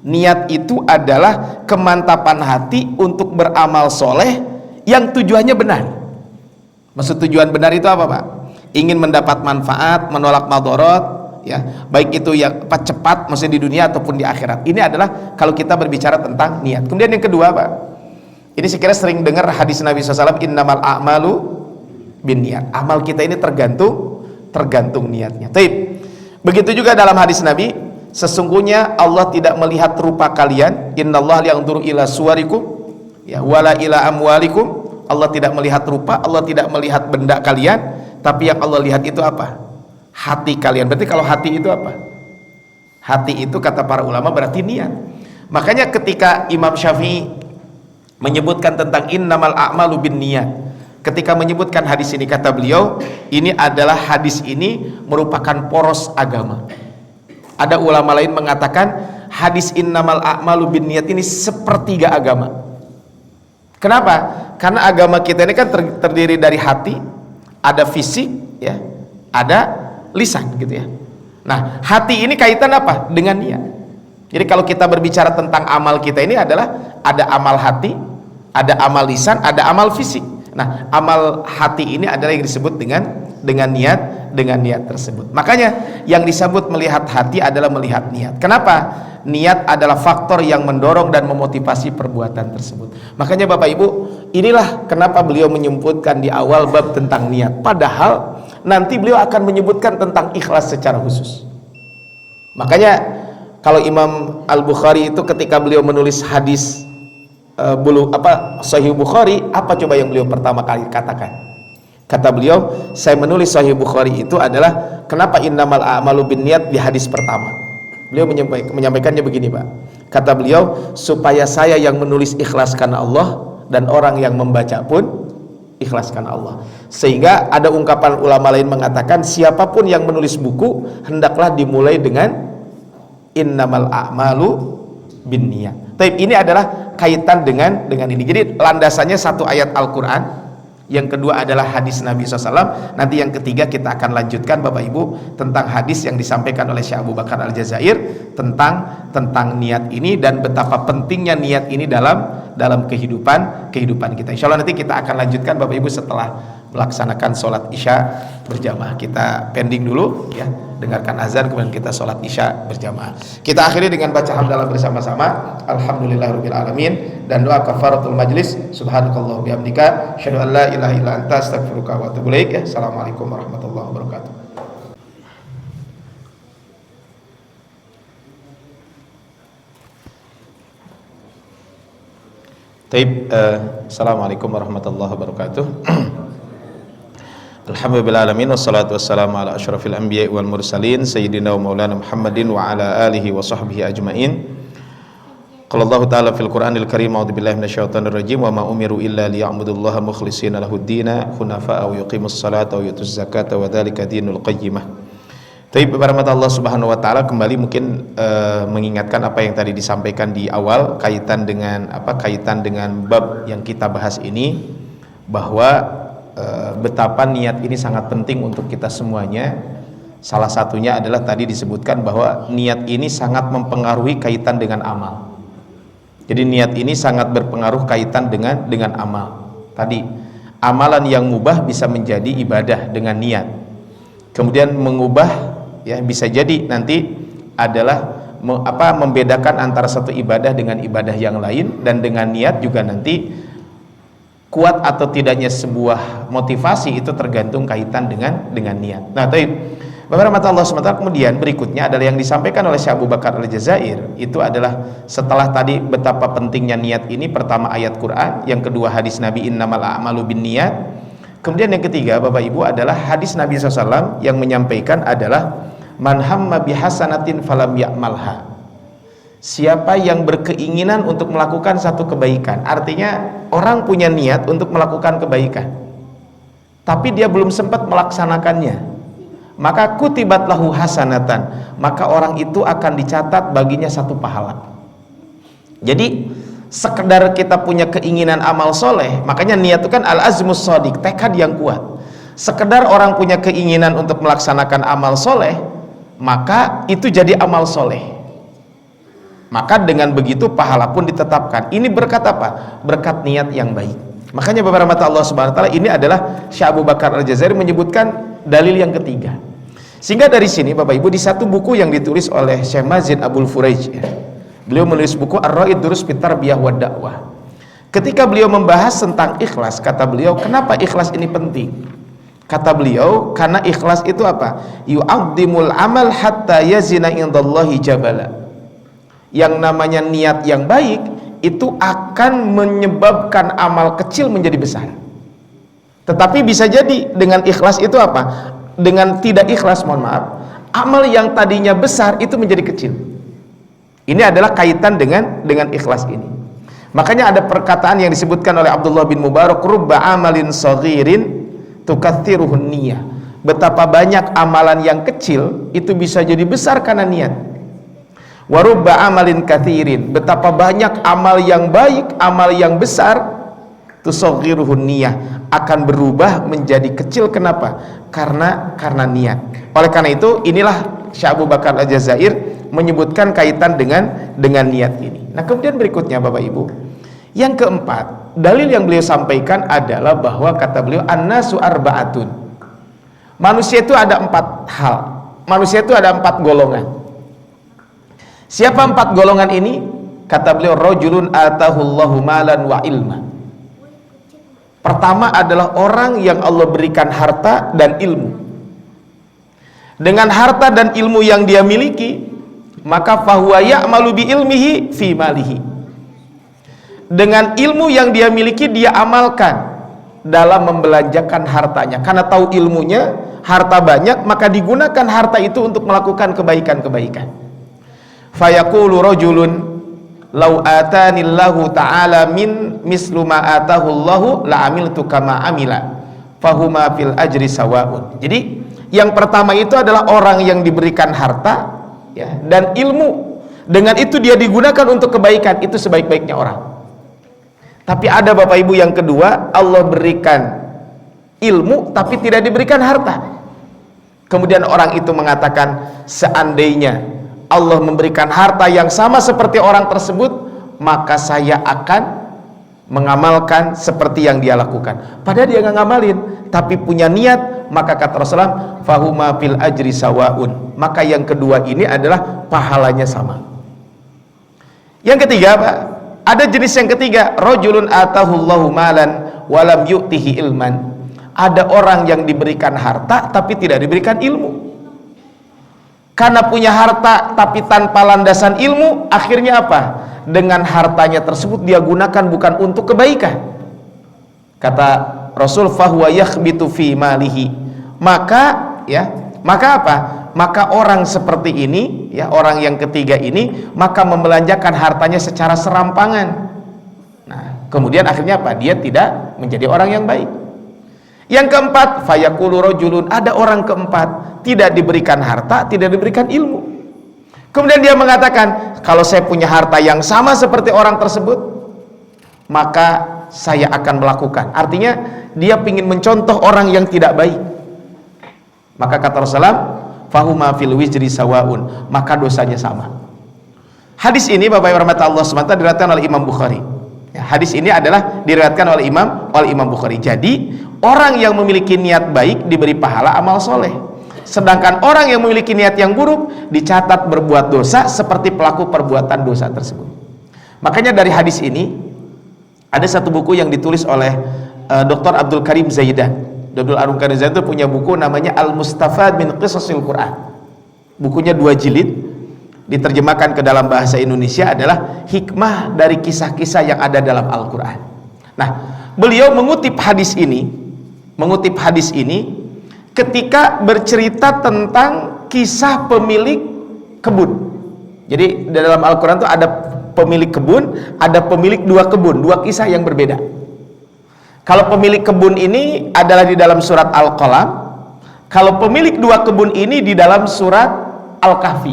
Niat itu adalah kemantapan hati untuk beramal soleh yang tujuannya benar. Maksud tujuan benar itu apa, Pak? Ingin mendapat manfaat, menolak madharat, ya, baik itu yang cepat maksudnya di dunia ataupun di akhirat. Ini adalah kalau kita berbicara tentang niat. Kemudian yang kedua, Pak, ini saya kira sering dengar hadis Nabi SAW, innamal a'malu bin niat. Amal kita ini tergantung niatnya. Taib. Begitu juga dalam hadis Nabi, sesungguhnya Allah tidak melihat rupa kalian. Innallaha yanzuru ila suwarikum ya wala ila amwalikum. Allah tidak melihat rupa, Allah tidak melihat benda kalian, tapi yang Allah lihat itu apa? Hati kalian. Berarti kalau hati itu apa? Hati itu kata para ulama berarti niat. Makanya ketika Imam Syafi'i menyebutkan tentang innamal a'malu bin niat, ketika menyebutkan hadis ini, kata beliau, ini adalah hadis ini merupakan poros agama. Ada ulama lain mengatakan hadis innamal a'malu bin niat ini sepertiga agama. Kenapa? Karena agama kita ini kan terdiri dari hati, ada fisik, ya, ada lisan, gitu ya. Nah, hati ini kaitan apa? Dengan niat. Jadi kalau kita berbicara tentang amal kita ini adalah ada amal hati, ada amal lisan, ada amal fisik. Nah, amal hati ini adalah yang disebut dengan niat tersebut. Makanya yang disebut melihat hati adalah melihat niat. Kenapa? Niat adalah faktor yang mendorong dan memotivasi perbuatan tersebut. Makanya Bapak Ibu, inilah kenapa beliau menyebutkan di awal bab tentang niat. Padahal nanti beliau akan menyebutkan tentang ikhlas secara khusus. Makanya kalau Imam Al-Bukhari itu ketika beliau menulis hadis Sahih Bukhari, apa coba yang beliau pertama kali katakan? Kata beliau, saya menulis Sahih Bukhari itu adalah kenapa innamal a'malu binniyat di hadis pertama. Beliau menyampaikannya begini, Pak. Kata beliau, supaya saya yang menulis ikhlas karena Allah dan orang yang membaca pun ikhlas karena Allah. Sehingga ada ungkapan ulama lain mengatakan siapapun yang menulis buku hendaklah dimulai dengan innamal a'malu binniyat. Tapi ini adalah kaitan dengan ini. Jadi landasannya satu ayat Al-Qur'an, yang kedua adalah hadis Nabi SAW. Nanti yang ketiga kita akan lanjutkan Bapak Ibu tentang hadis yang disampaikan oleh Syekh Abu Bakar Al-Jazair tentang niat ini dan betapa pentingnya niat ini dalam kehidupan kita. Insya Allah nanti kita akan lanjutkan Bapak Ibu setelah melaksanakan sholat isya berjamaah. Kita pending dulu ya, dengarkan azan kemudian kita sholat isya berjamaah. Kita akhiri dengan baca hamdalah bersama-sama. Alhamdulillahirabbil alamin, dan doa kafaratul majlis. Subhanakallah bihamdika asyhadu an la ilaha illa anta astaghfiruka wa atubu ilaik. Assalamualaikum warahmatullahi wabarakatuh. Assalamualaikum warahmatullahi wabarakatuh. Alhamdulillahirabbil alamin wassalatu wassalamu ala asyrafil anbiya'i wal mursalin sayyidina wa maulana Muhammadin wa ala alihi wa sahbihi ajmain. Qala Allah ta'ala fil Qur'anil Karim, a'udzu billahi minasyaitonir rajim, wa ma umiru illa liya'budullaha mukhlishina lahud-dina hunafa'a wa yuqimus salata wa yutuz zakata wa dzalika dinul qayyimah. Tapi berhormat Allah Subhanahu wa taala, kembali mungkin mengingatkan apa yang tadi disampaikan di awal kaitan dengan bab yang kita bahas ini, bahwa betapa niat ini sangat penting untuk kita semuanya. Salah satunya adalah tadi disebutkan bahwa niat ini sangat mempengaruhi kaitan dengan amal. Jadi niat ini sangat berpengaruh kaitan dengan amal. Tadi amalan yang mubah bisa menjadi ibadah dengan niat. Kemudian mengubah ya bisa jadi nanti adalah membedakan antara satu ibadah dengan ibadah yang lain, dan dengan niat juga nanti kuat atau tidaknya sebuah motivasi itu tergantung kaitan dengan niat. Nah, tapi Bapak Allah SWT, kemudian berikutnya adalah yang disampaikan oleh Syekh Abu Bakar Al-Jazair. Itu adalah setelah tadi betapa pentingnya niat ini, pertama ayat Quran, yang kedua hadis Nabi innamal a'malu binniyat. Kemudian yang ketiga Bapak Ibu adalah hadis Nabi SAW yang menyampaikan adalah man hamma bihasanatin falam ya'malha. Siapa yang berkeinginan untuk melakukan satu kebaikan, artinya orang punya niat untuk melakukan kebaikan tapi dia belum sempat melaksanakannya, maka kutibat lahu hasanatan, maka orang itu akan dicatat baginya satu pahala. Jadi sekedar kita punya keinginan amal soleh, makanya niat itu kan al-azmus shadiq, tekad yang kuat. Sekedar orang punya keinginan untuk melaksanakan amal soleh, maka itu jadi amal soleh. Maka dengan begitu pahala pun ditetapkan. Ini berkat apa? Berkat niat yang baik. Makanya beberapa Allah Subhanahu wa taala, ini adalah Syekh Abu Bakar Al-Jazair menyebutkan dalil yang ketiga. Sehingga dari sini Bapak Ibu, di satu buku yang ditulis oleh Syekh Mazin Abul Furaij, beliau menulis buku Ar-Raid Durus fit Tarbiyah wa Da'wah. Ketika beliau membahas tentang ikhlas, kata beliau, kenapa ikhlas ini penting? Kata beliau, karena ikhlas itu apa? Yu'addimul amal hatta yazina indallahi jabala. Yang namanya niat yang baik itu akan menyebabkan amal kecil menjadi besar. Tetapi bisa jadi dengan ikhlas itu apa? Dengan tidak ikhlas, mohon maaf, amal yang tadinya besar itu menjadi kecil. Ini adalah kaitan dengan ikhlas ini. Makanya ada perkataan yang disebutkan oleh Abdullah bin Mubarak, rubba amalin saghirin tukatsiruhun niyah. Betapa banyak amalan yang kecil itu bisa jadi besar karena niat. Warubba amalin katsirin, betapa banyak amal yang baik, amal yang besar, tusaghiruhun niyah, akan berubah menjadi kecil. Kenapa? Karena niat. Oleh karena itu, inilah Syekh Abu Bakar Al-Jazair menyebutkan kaitan dengan niat ini. Nah, kemudian berikutnya Bapak Ibu, yang keempat, dalil yang beliau sampaikan adalah bahwa kata beliau annasu arba'atun. Manusia itu ada 4 hal. Manusia itu ada 4 golongan. Siapa 4 golongan ini? Kata beliau, rajulun atahullahu malan wa ilma. Pertama adalah orang yang Allah berikan harta dan ilmu. Dengan harta dan ilmu yang dia miliki, maka fahuwa ya'malu bi ilmihi fi malihi. Dengan ilmu yang dia miliki, dia amalkan dalam membelanjakan hartanya. Karena tahu ilmunya, harta banyak, maka digunakan harta itu untuk melakukan kebaikan-kebaikan. Fayaqulu rajulun law atanillahu ta'ala min mislu ma atahullahu la amiltu kama amila fahuma fil ajri sawaun. Jadi yang pertama itu adalah orang yang diberikan harta ya, dan ilmu, dengan itu dia digunakan untuk kebaikan, itu sebaik-baiknya orang. Tapi ada Bapak Ibu yang kedua, Allah berikan ilmu tapi tidak diberikan harta. Kemudian orang itu mengatakan, seandainya Allah memberikan harta yang sama seperti orang tersebut, maka saya akan mengamalkan seperti yang dia lakukan. Padahal dia nggak ngamalin, tapi punya niat. Maka kata Rasulullah, fahuma fil ajri sawaun. Maka yang kedua ini adalah pahalanya sama. Yang ketiga, Pak, ada jenis yang ketiga, rajulun atahullahu malan walam yu'tihi ilman. Ada orang yang diberikan harta tapi tidak diberikan ilmu. Karena punya harta tapi tanpa landasan ilmu, akhirnya apa? Dengan hartanya tersebut dia gunakan bukan untuk kebaikan. Kata Rasul, fahuwa yakhbitu fi malihi. Maka apa? Maka orang seperti ini, ya, orang yang ketiga ini, maka membelanjakan hartanya secara serampangan. Nah, kemudian akhirnya apa? Dia tidak menjadi orang yang baik. Yang keempat, fayaqulu rajulun, ada orang keempat, tidak diberikan harta, tidak diberikan ilmu. Kemudian dia mengatakan, kalau saya punya harta yang sama seperti orang tersebut, maka saya akan melakukan. Artinya dia ingin mencontoh orang yang tidak baik. Maka kata Rasulullah, fahuma fil wizri sawaun, maka dosanya sama. Hadis ini Bapak Ibu rahmati Allah SWT diriwayatkan oleh Imam Bukhari. Ya, hadis ini adalah diriwayatkan oleh Imam Bukhari. Jadi orang yang memiliki niat baik diberi pahala amal soleh, sedangkan orang yang memiliki niat yang buruk dicatat berbuat dosa seperti pelaku perbuatan dosa tersebut. Makanya dari hadis ini ada satu buku yang ditulis oleh Dr. Abdul Karim Zaidan. Dr. Abdul Karim Zaidan itu punya buku namanya Al-Mustafad min Qisasil Quran. Bukunya 2 jilid, diterjemahkan ke dalam bahasa Indonesia adalah hikmah dari kisah-kisah yang ada dalam Al-Quran. Nah, beliau mengutip hadis ini ketika bercerita tentang kisah pemilik kebun. Jadi di dalam Al-Quran itu ada pemilik kebun, ada pemilik 2 kebun, 2 kisah yang berbeda. Kalau pemilik kebun ini adalah di dalam surat Al-Qalam, kalau pemilik 2 kebun ini di dalam surat Al-Kahfi.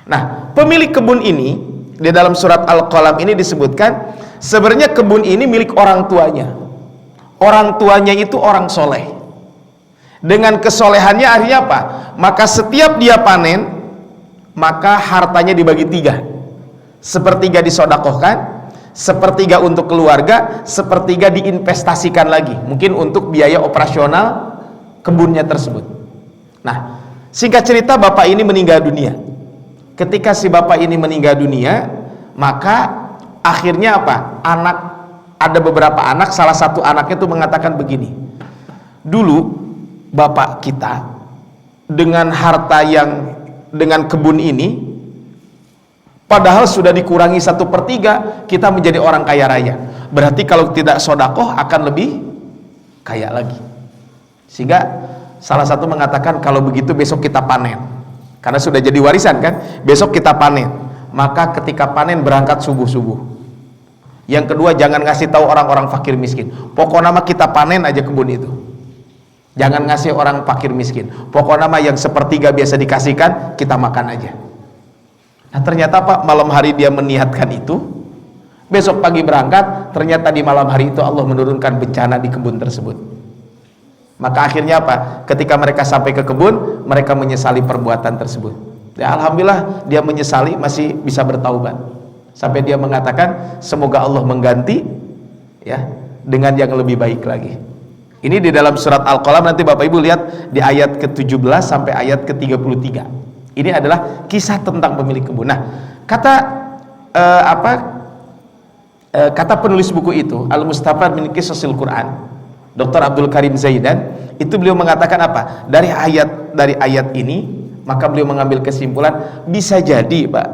Nah, pemilik kebun ini di dalam surat Al-Qalam ini disebutkan sebenarnya kebun ini milik orang tuanya. Orang tuanya itu orang soleh. Dengan kesolehannya akhirnya apa? Maka setiap dia panen, maka hartanya dibagi 3. Sepertiga disodakohkan, sepertiga untuk keluarga, sepertiga diinvestasikan lagi, mungkin untuk biaya operasional kebunnya tersebut. Nah, singkat cerita bapak ini meninggal dunia. Ketika si bapak ini meninggal dunia, maka akhirnya apa? Ada beberapa anak, salah satu anaknya itu mengatakan begini, dulu bapak kita dengan harta yang dengan kebun ini, padahal sudah dikurangi 1/3, kita menjadi orang kaya raya. Berarti kalau tidak sodakoh akan lebih kaya lagi. Sehingga salah satu mengatakan, kalau begitu besok kita panen, karena sudah jadi warisan kan, besok kita panen. Maka ketika panen berangkat subuh-subuh. Yang kedua, jangan ngasih tahu orang-orang fakir miskin. Pokoknya nama kita panen aja kebun itu. Jangan ngasih orang fakir miskin. Pokoknya nama yang sepertiga biasa dikasihkan, kita makan aja. Nah, ternyata Pak, malam hari dia meniatkan itu, besok pagi berangkat, ternyata di malam hari itu Allah menurunkan bencana di kebun tersebut. Maka akhirnya apa? Ketika mereka sampai ke kebun, mereka menyesali perbuatan tersebut. Ya, alhamdulillah dia menyesali, masih bisa bertaubat. Sampai dia mengatakan, semoga Allah mengganti ya dengan yang lebih baik lagi. Ini di dalam surat Al-Qalam, nanti Bapak Ibu lihat di ayat ke-17 sampai ayat ke-33. Ini adalah kisah tentang pemilik kebun. Nah, kata penulis buku itu, Al-Mustafad min Qisasil Quran, Dr. Abdul Karim Zaidan, itu beliau mengatakan apa? Dari ayat ini, maka beliau mengambil kesimpulan, bisa jadi Pak,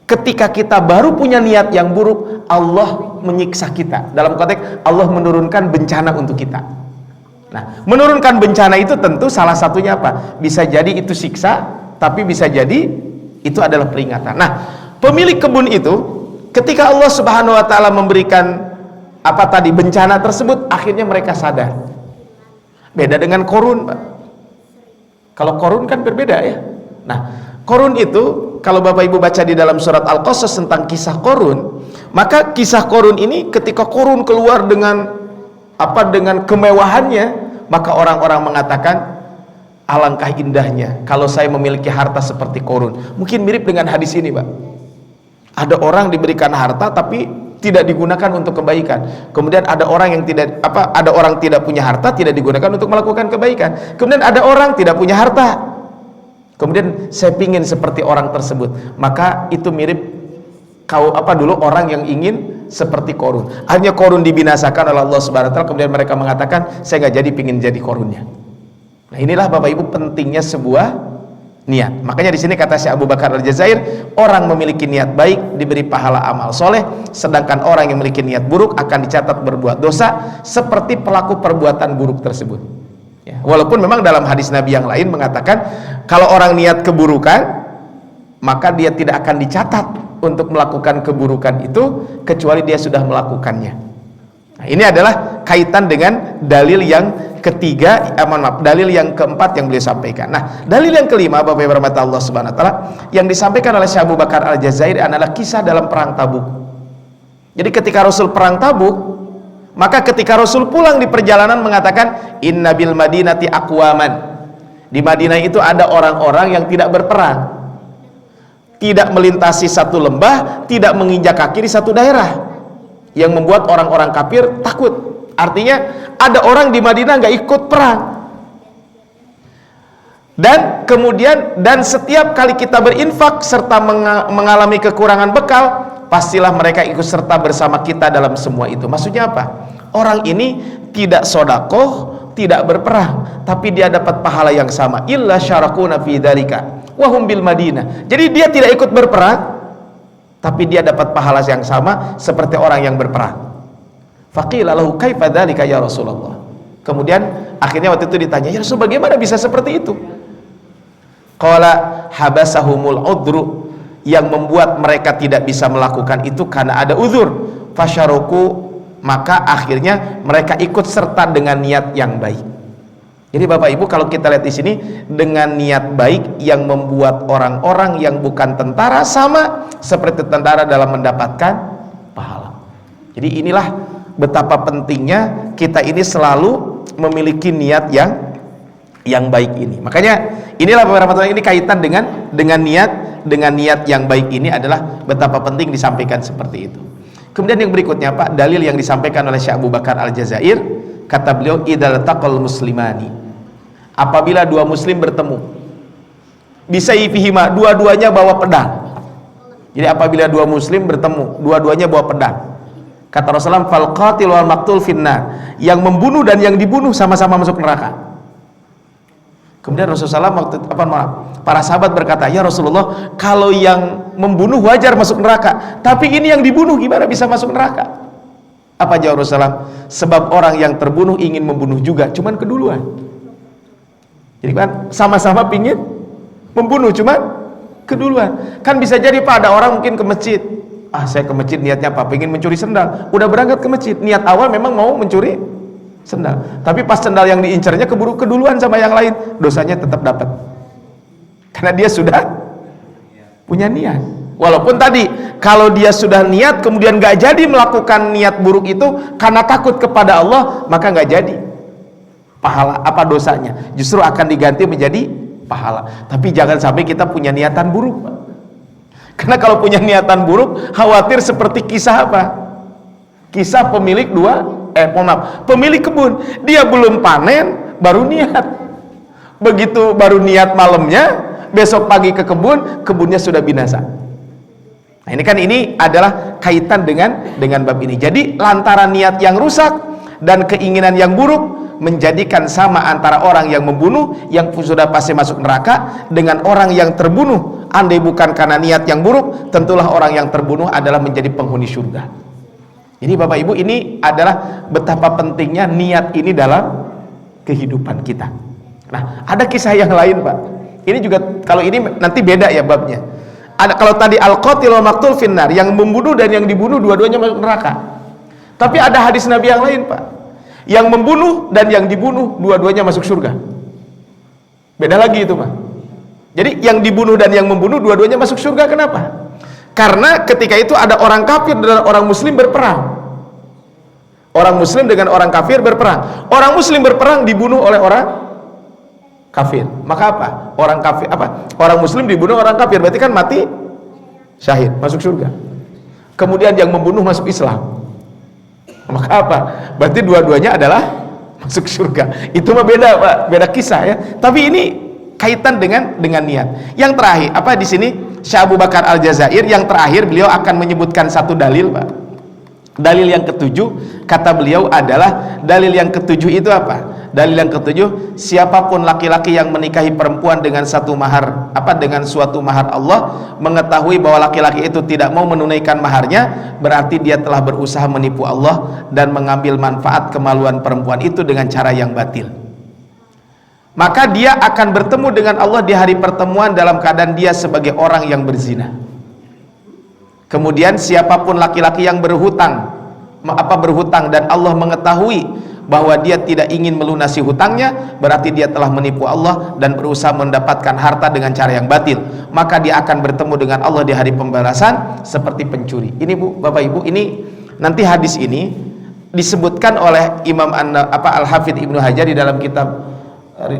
ketika kita baru punya niat yang buruk, Allah menyiksa kita. Dalam konteks Allah menurunkan bencana untuk kita. Nah, menurunkan bencana itu tentu salah satunya apa? Bisa jadi itu siksa, tapi bisa jadi itu adalah peringatan. Nah, pemilik kebun itu ketika Allah Subhanahu wa taala memberikan bencana tersebut, akhirnya mereka sadar. Beda dengan Korun, Pak. Kalau Korun kan berbeda ya. Nah, Korun itu kalau Bapak Ibu baca di dalam surat Al-Qasas tentang kisah Korun, maka kisah Korun ini ketika Korun keluar dengan dengan kemewahannya, maka orang-orang mengatakan, alangkah indahnya kalau saya memiliki harta seperti Korun. Mungkin mirip dengan hadis ini, Pak. Ada orang diberikan harta tapi tidak digunakan untuk kebaikan. Kemudian ada orang yang ada orang tidak punya harta, tidak digunakan untuk melakukan kebaikan. Kemudian ada orang tidak punya harta, kemudian saya pingin seperti orang tersebut. Maka itu mirip dulu orang yang ingin seperti Korun. Hanya Korun dibinasakan oleh Allah Subhanahu wa taala, kemudian mereka mengatakan, saya nggak jadi pingin jadi Korunnya. Nah, inilah Bapak Ibu pentingnya sebuah niat. Makanya di sini kata Syekh Abu Bakar Al-Jazair, orang memiliki niat baik diberi pahala amal soleh, sedangkan orang yang memiliki niat buruk akan dicatat berbuat dosa seperti pelaku perbuatan buruk tersebut. Ya, walaupun memang dalam hadis Nabi yang lain mengatakan, kalau orang niat keburukan, maka dia tidak akan dicatat untuk melakukan keburukan itu kecuali dia sudah melakukannya. Nah, ini adalah kaitan dengan dalil yang ketiga, dalil yang keempat yang beliau sampaikan. Nah, dalil yang kelima, Bapak Ibu rahmati Allah Subhanahu wa taala, yang disampaikan oleh Syekh Abu Bakar Al-Jazair adalah kisah dalam perang Tabuk. Jadi ketika Rasul perang Tabuk, maka ketika Rasul pulang di perjalanan mengatakan, inna bil madinati aqwaman. Di Madinah itu ada orang-orang yang tidak berperang, tidak melintasi satu lembah, tidak menginjak kaki di satu daerah, yang membuat orang-orang kafir takut. Artinya ada orang di Madinah nggak ikut perang. Dan kemudian, dan setiap kali kita berinfak serta mengalami kekurangan bekal, pastilah mereka ikut serta bersama kita dalam semua itu. Maksudnya apa? Orang ini tidak sodakoh, tidak berperang, tapi dia dapat pahala yang sama. Illa syarakuna fi dzalika wa hum bil Madinah. Jadi dia tidak ikut berperang, tapi dia dapat pahala yang sama seperti orang yang berperang. Faqila lahu kaifa dzalika ya Rasulullah. Kemudian akhirnya waktu itu ditanya, ya Rasul, bagaimana bisa seperti itu? Qala habasahumul udru, yang membuat mereka tidak bisa melakukan itu karena ada uzur. Fasyaruku, maka akhirnya mereka ikut serta dengan niat yang baik. Jadi Bapak Ibu, kalau kita lihat di sini, dengan niat baik yang membuat orang-orang yang bukan tentara sama seperti tentara dalam mendapatkan pahala. Jadi inilah betapa pentingnya kita ini selalu memiliki niat yang baik ini. Makanya inilah beberapa ini kaitan dengan niat yang baik ini adalah betapa penting disampaikan seperti itu. Kemudian yang berikutnya, Pak, dalil yang disampaikan oleh Syekh Abu Bakar Al-Jazair, kata beliau, idzal taqal muslimani, apabila dua muslim bertemu, bisayfihima, dua-duanya bawa pedang. Jadi apabila dua muslim bertemu, dua-duanya bawa pedang, kata Rasulullah, fal qatil wal maqtul finnar, yang membunuh dan yang dibunuh sama-sama masuk neraka. Kemudian Rasulullah para sahabat berkata, ya Rasulullah, kalau yang membunuh wajar masuk neraka, tapi ini yang dibunuh gimana bisa masuk neraka? Apa jawab Rasulullah? Sebab orang yang terbunuh ingin membunuh juga, cuman keduluan. Jadi kan sama-sama pingin membunuh, cuman keduluan. Kan bisa jadi, Pak, ada orang mungkin ke masjid, saya ke masjid niatnya apa? Pengen mencuri sendal. Udah berangkat ke masjid, niat awal memang mau mencuri sendal, tapi pas sendal yang diincarnya keburu keduluan sama yang lain, dosanya tetap dapat karena dia sudah punya niat. Walaupun tadi kalau dia sudah niat kemudian gak jadi melakukan niat buruk itu karena takut kepada Allah, maka gak jadi pahala dosanya justru akan diganti menjadi pahala. Tapi jangan sampai kita punya niatan buruk, Pak. Karena kalau punya niatan buruk, khawatir seperti kisah apa? Kisah pemilik pemilik kebun. Dia belum panen, baru niat. Begitu baru niat malamnya, besok pagi ke kebun, kebunnya sudah binasa. Nah, ini adalah kaitan dengan bab ini. Jadi lantaran niat yang rusak dan keinginan yang buruk menjadikan sama antara orang yang membunuh yang sudah pasti masuk neraka dengan orang yang terbunuh. Andai bukan karena niat yang buruk, tentulah orang yang terbunuh adalah menjadi penghuni surga. Jadi Bapak Ibu, ini adalah betapa pentingnya niat ini dalam kehidupan kita. Nah, ada kisah yang lain, Pak. Ini juga, kalau ini nanti beda ya babnya. Ada, kalau tadi al-qatil wal maqtul finnar, yang membunuh dan yang dibunuh dua-duanya masuk neraka. Tapi ada hadis Nabi yang lain, Pak. Yang membunuh dan yang dibunuh dua-duanya masuk surga. Beda lagi itu, Pak. Jadi yang dibunuh dan yang membunuh dua-duanya masuk surga. Kenapa? Karena ketika itu ada orang kafir dan orang muslim berperang. Orang muslim dengan orang kafir berperang. Orang muslim berperang dibunuh oleh orang kafir. Maka apa? Orang kafir apa? Orang muslim dibunuh orang kafir, berarti kan mati syahid, masuk surga. Kemudian yang membunuh masuk Islam. Maka apa? Berarti dua-duanya adalah masuk surga. Itu mah beda, Pak, beda kisah ya. Tapi ini kaitan dengan niat. Yang terakhir, apa di sini Syekh Abu Bakar Al-Jazair yang terakhir beliau akan menyebutkan satu dalil, Pak. Dalil yang ketujuh kata beliau adalah dalil yang ketujuh itu apa? Dalil yang ketujuh, siapapun laki-laki yang menikahi perempuan dengan satu mahar, dengan suatu mahar Allah, mengetahui bahwa laki-laki itu tidak mau menunaikan maharnya, berarti dia telah berusaha menipu Allah dan mengambil manfaat kemaluan perempuan itu dengan cara yang batil. Maka dia akan bertemu dengan Allah di hari pertemuan dalam keadaan dia sebagai orang yang berzina. Kemudian siapapun laki-laki yang berhutang dan Allah mengetahui bahwa dia tidak ingin melunasi hutangnya, berarti dia telah menipu Allah dan berusaha mendapatkan harta dengan cara yang batil, maka dia akan bertemu dengan Allah di hari pembalasan seperti pencuri. Ini Bu, Bapak Ibu, ini nanti hadis ini disebutkan oleh Imam Al-Hafidz Ibnu Hajar di dalam kitab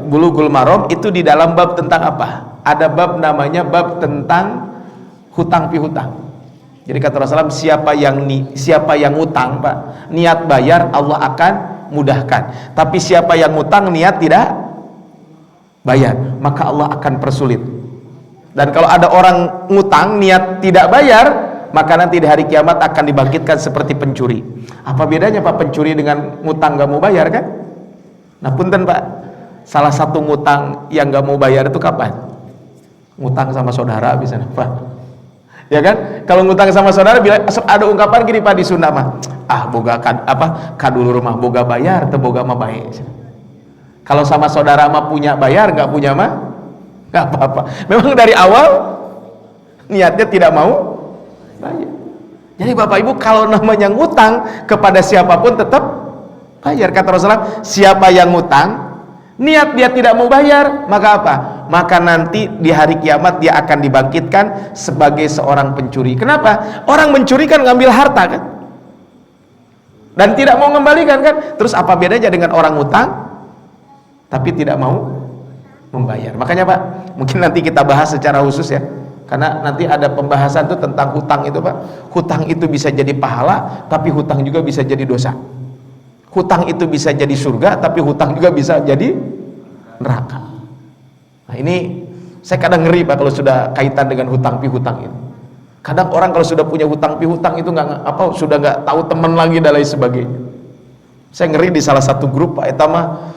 Bulughul Maram, itu di dalam bab tentang apa? Ada bab namanya bab tentang hutang pihutang. Jadi kata Rasulullah, siapa yang ngutang, Pak, niat bayar Allah akan mudahkan. Tapi siapa yang ngutang niat tidak bayar, maka Allah akan persulit. Dan kalau ada orang ngutang niat tidak bayar, maka nanti di hari kiamat akan dibangkitkan seperti pencuri. Apa bedanya, Pak, pencuri dengan ngutang gak mau bayar, kan? Nah punten, Pak, salah satu ngutang yang gak mau bayar itu kapan? Ngutang sama saudara misalnya, Pak. Ya kan, kalau ngutang sama saudara, bila ada ungkapan gini, Pak, di Sunda mah, boga kadulur rumah boga bayar teu boga mah bae. Kalau sama saudara mah punya bayar, nggak punya mah nggak apa-apa. Memang dari awal niatnya tidak mau bayar. Jadi Bapak Ibu, kalau namanya ngutang kepada siapapun tetap bayar. Kata Rasulullah, siapa yang ngutang niat dia tidak mau bayar, maka apa? Maka nanti di hari kiamat dia akan dibangkitkan sebagai seorang pencuri. Kenapa? Orang mencuri kan ngambil harta, kan, dan tidak mau mengembalikan, kan. Terus apa bedanya dengan orang utang tapi tidak mau membayar? Makanya, Pak, mungkin nanti kita bahas secara khusus ya, karena nanti ada pembahasan tuh tentang hutang itu, Pak. Hutang itu bisa jadi pahala, tapi hutang juga bisa jadi dosa. Hutang itu bisa jadi surga, tapi hutang juga bisa jadi neraka. Nah ini saya kadang ngeri, Pak, kalau sudah kaitan dengan hutang pihutang ini. Kadang orang kalau sudah punya hutang pihutang itu sudah nggak tahu teman lagi dan lain sebagainya. Saya ngeri di salah satu grup, Pak, etama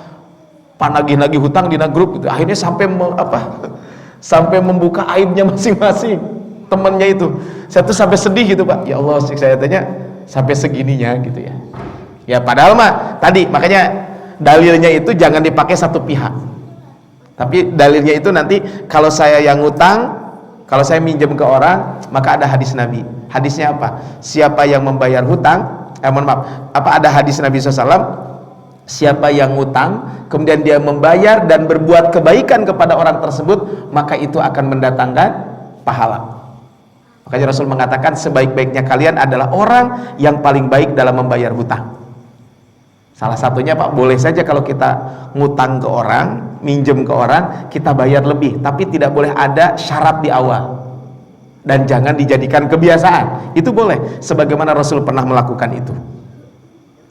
panagih-nagih hutang di grup itu, akhirnya sampai membuka aibnya masing-masing temannya itu. Saya tuh sampai sedih gitu, Pak. Ya Allah, saya tanya sampai segininya gitu ya. Ya padahal mah tadi makanya dalilnya itu jangan dipakai satu pihak. Tapi dalilnya itu nanti kalau saya yang ngutang, kalau saya minjem ke orang, maka ada hadis Nabi. Hadisnya apa? Siapa yang membayar hutang, ada hadis Nabi SAW, siapa yang ngutang kemudian dia membayar dan berbuat kebaikan kepada orang tersebut, maka itu akan mendatangkan pahala. Makanya Rasul mengatakan sebaik-baiknya kalian adalah orang yang paling baik dalam membayar hutang. Salah satunya, Pak, boleh saja kalau kita ngutang ke orang, minjem ke orang, kita bayar lebih, tapi tidak boleh ada syarat di awal dan jangan dijadikan kebiasaan. Itu boleh, sebagaimana Rasul pernah melakukan itu.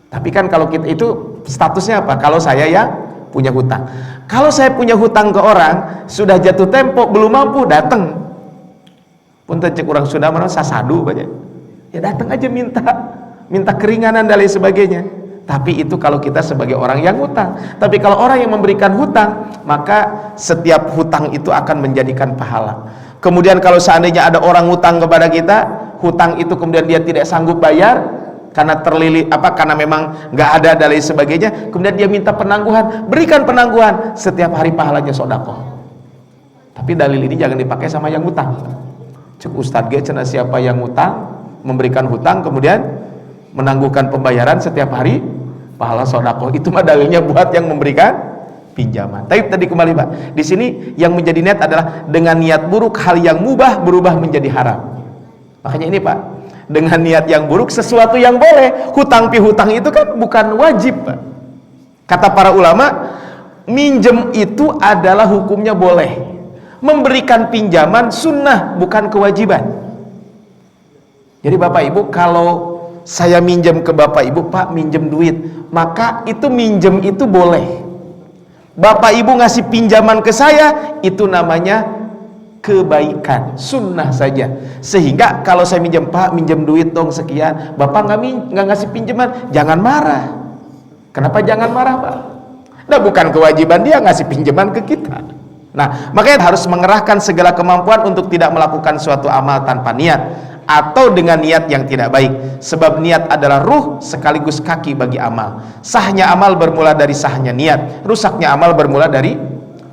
Tapi kan kalau kita itu statusnya apa? Kalau saya yang punya hutang. Kalau saya punya hutang ke orang, sudah jatuh tempo, belum mampu, datang. Punten cek orang Sunda mana sasadu banyak. Ya datang aja minta keringanan dan lain sebagainya. Tapi itu kalau kita sebagai orang yang hutang. Tapi kalau orang yang memberikan hutang, maka setiap hutang itu akan menjadikan pahala. Kemudian kalau seandainya ada orang hutang kepada kita, hutang itu kemudian dia tidak sanggup bayar karena karena memang nggak ada dan lain sebagainya, kemudian dia minta penangguhan, berikan penangguhan, setiap hari pahalanya sedekah. Tapi dalil ini jangan dipakai sama yang hutang. Cek Ustadz ge cenah siapa yang hutang memberikan hutang kemudian menangguhkan pembayaran setiap hari pahala sedekah, itu mah dalilnya buat yang memberikan pinjaman. Tapi tadi kembali Pak, di sini yang menjadi niat adalah dengan niat buruk hal yang mubah berubah menjadi haram. Makanya ini Pak, dengan niat yang buruk sesuatu yang boleh, hutang pihutang itu kan bukan wajib Pak. Kata para ulama, minjem itu adalah hukumnya boleh, memberikan pinjaman sunnah bukan kewajiban. Jadi Bapak Ibu, kalau saya minjem ke Bapak Ibu, Pak minjem duit, maka itu minjem itu boleh. Bapak Ibu ngasih pinjaman ke saya, itu namanya kebaikan, sunnah saja. Sehingga kalau saya minjem, Pak minjem duit dong sekian, Bapak nggak ngasih pinjaman, jangan marah. Kenapa jangan marah Pak? Nah bukan kewajiban dia ngasih pinjaman ke kita. Nah makanya harus mengerahkan segala kemampuan untuk tidak melakukan suatu amal tanpa niat, atau dengan niat yang tidak baik. Sebab niat adalah ruh sekaligus kaki bagi amal. Sahnya amal bermula dari sahnya niat, rusaknya amal bermula dari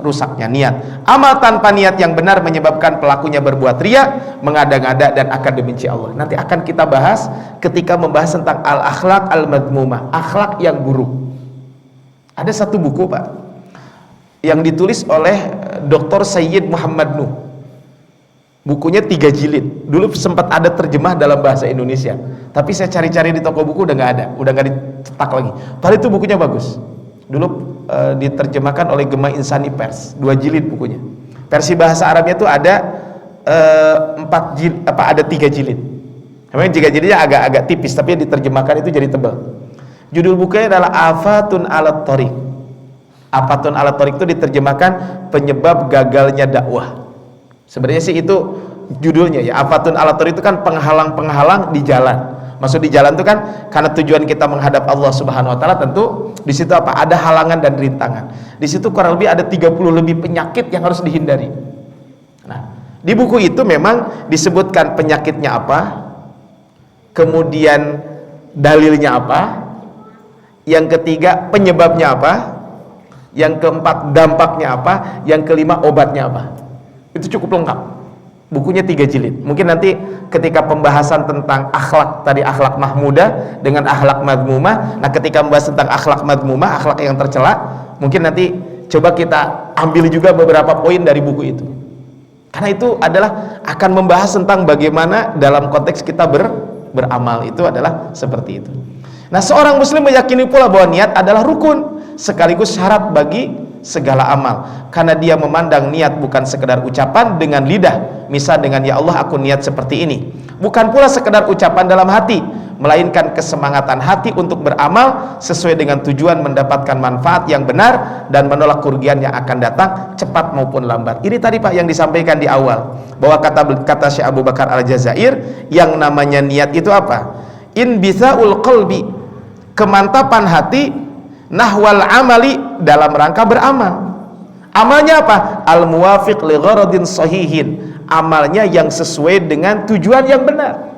rusaknya niat. Amal tanpa niat yang benar menyebabkan pelakunya berbuat riya, mengada-ngada, dan akan dibenci Allah. Nanti akan kita bahas ketika membahas tentang al-akhlaq al-madmumah, akhlak yang buruk. Ada satu buku Pak yang ditulis oleh Dr. Sayyid Muhammad Nuh. Bukunya 3 jilid. Dulu sempat ada terjemah dalam bahasa Indonesia, tapi saya cari-cari di toko buku udah nggak ada, udah nggak dicetak lagi. Padahal itu bukunya bagus. Dulu diterjemahkan oleh Gema Insani Pers, 2 jilid bukunya. Versi bahasa Arabnya itu ada 4 jilid, ada 3 jilid. Memang 3 jilidnya agak tipis, tapi diterjemahkan itu jadi tebal. Judul bukunya adalah Afatun alat Thoriq. Afatun alat Thoriq itu diterjemahkan penyebab gagalnya dakwah. Sebenarnya sih itu judulnya ya. Afatun alat Thoriq itu kan penghalang-penghalang di jalan. Maksud di jalan itu kan karena tujuan kita menghadap Allah Subhanahu wa taala, tentu di situ apa? Ada halangan dan rintangan. Di situ kurang lebih ada 30 lebih penyakit yang harus dihindari. Nah, di buku itu memang disebutkan penyakitnya apa, kemudian dalilnya apa, yang ketiga penyebabnya apa, yang keempat dampaknya apa, yang kelima obatnya apa. Itu cukup lengkap. Bukunya 3 jilid. Mungkin nanti ketika pembahasan tentang akhlak tadi, akhlak mahmudah dengan akhlak madmumah. Nah, ketika membahas tentang akhlak madmumah, akhlak yang tercela, mungkin nanti coba kita ambil juga beberapa poin dari buku itu. Karena itu adalah akan membahas tentang bagaimana dalam konteks kita beramal itu adalah seperti itu. Nah, seorang muslim meyakini pula bahwa niat adalah rukun sekaligus syarat bagi segala amal, karena dia memandang niat bukan sekedar ucapan dengan lidah, misal dengan ya Allah aku niat seperti ini, bukan pula sekedar ucapan dalam hati, melainkan kesemangatan hati untuk beramal sesuai dengan tujuan mendapatkan manfaat yang benar dan menolak kerugian yang akan datang cepat maupun lambat. Ini tadi Pak yang disampaikan di awal, bahwa kata Syekh Abu Bakar Al-Jazair, yang namanya niat itu apa? Inbisaul qalbi, kemantapan hati, nahwal amali, dalam rangka beramal. Amalnya apa? Al muwafiq li gharadin sahihin, amalnya yang sesuai dengan tujuan yang benar.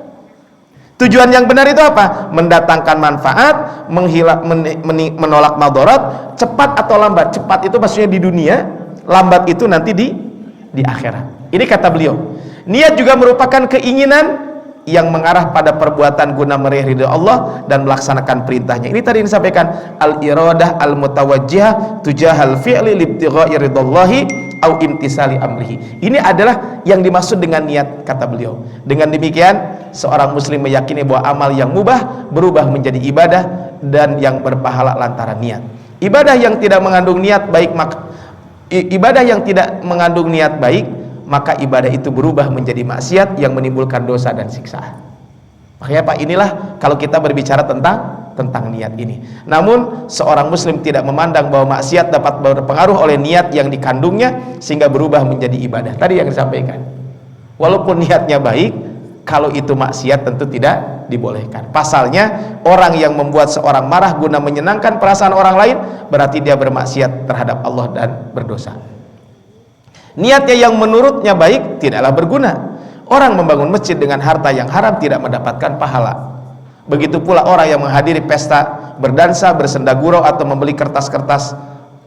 Tujuan yang benar itu apa? Mendatangkan manfaat, menolak madarat, cepat atau lambat. Cepat itu maksudnya di dunia, lambat itu nanti di akhirat. Ini kata beliau. Niat juga merupakan keinginan yang mengarah pada perbuatan guna meraih ridha Allah dan melaksanakan perintahnya. Ini tadi disampaikan al-iradah al-mutawajjihah tujahal fi'li libtigha'i ridallahi au imtisali amrihi. Ini adalah yang dimaksud dengan niat, kata beliau. Dengan demikian seorang muslim meyakini bahwa amal yang mubah berubah menjadi ibadah dan yang berpahala lantaran niat. Ibadah yang tidak mengandung niat baik, maka ibadah itu berubah menjadi maksiat yang menimbulkan dosa dan siksaan. Makanya Pak, inilah kalau kita berbicara tentang niat ini. Namun seorang muslim tidak memandang bahwa maksiat dapat berpengaruh oleh niat yang dikandungnya sehingga berubah menjadi ibadah. Tadi yang disampaikan, walaupun niatnya baik, kalau itu maksiat tentu tidak dibolehkan. Pasalnya, orang yang membuat seorang marah guna menyenangkan perasaan orang lain, berarti dia bermaksiat terhadap Allah dan berdosa. Niatnya yang menurutnya baik tidaklah berguna. Orang membangun masjid dengan harta yang haram tidak mendapatkan pahala. Begitu pula orang yang menghadiri pesta berdansa, bersenda gurau atau membeli kertas-kertas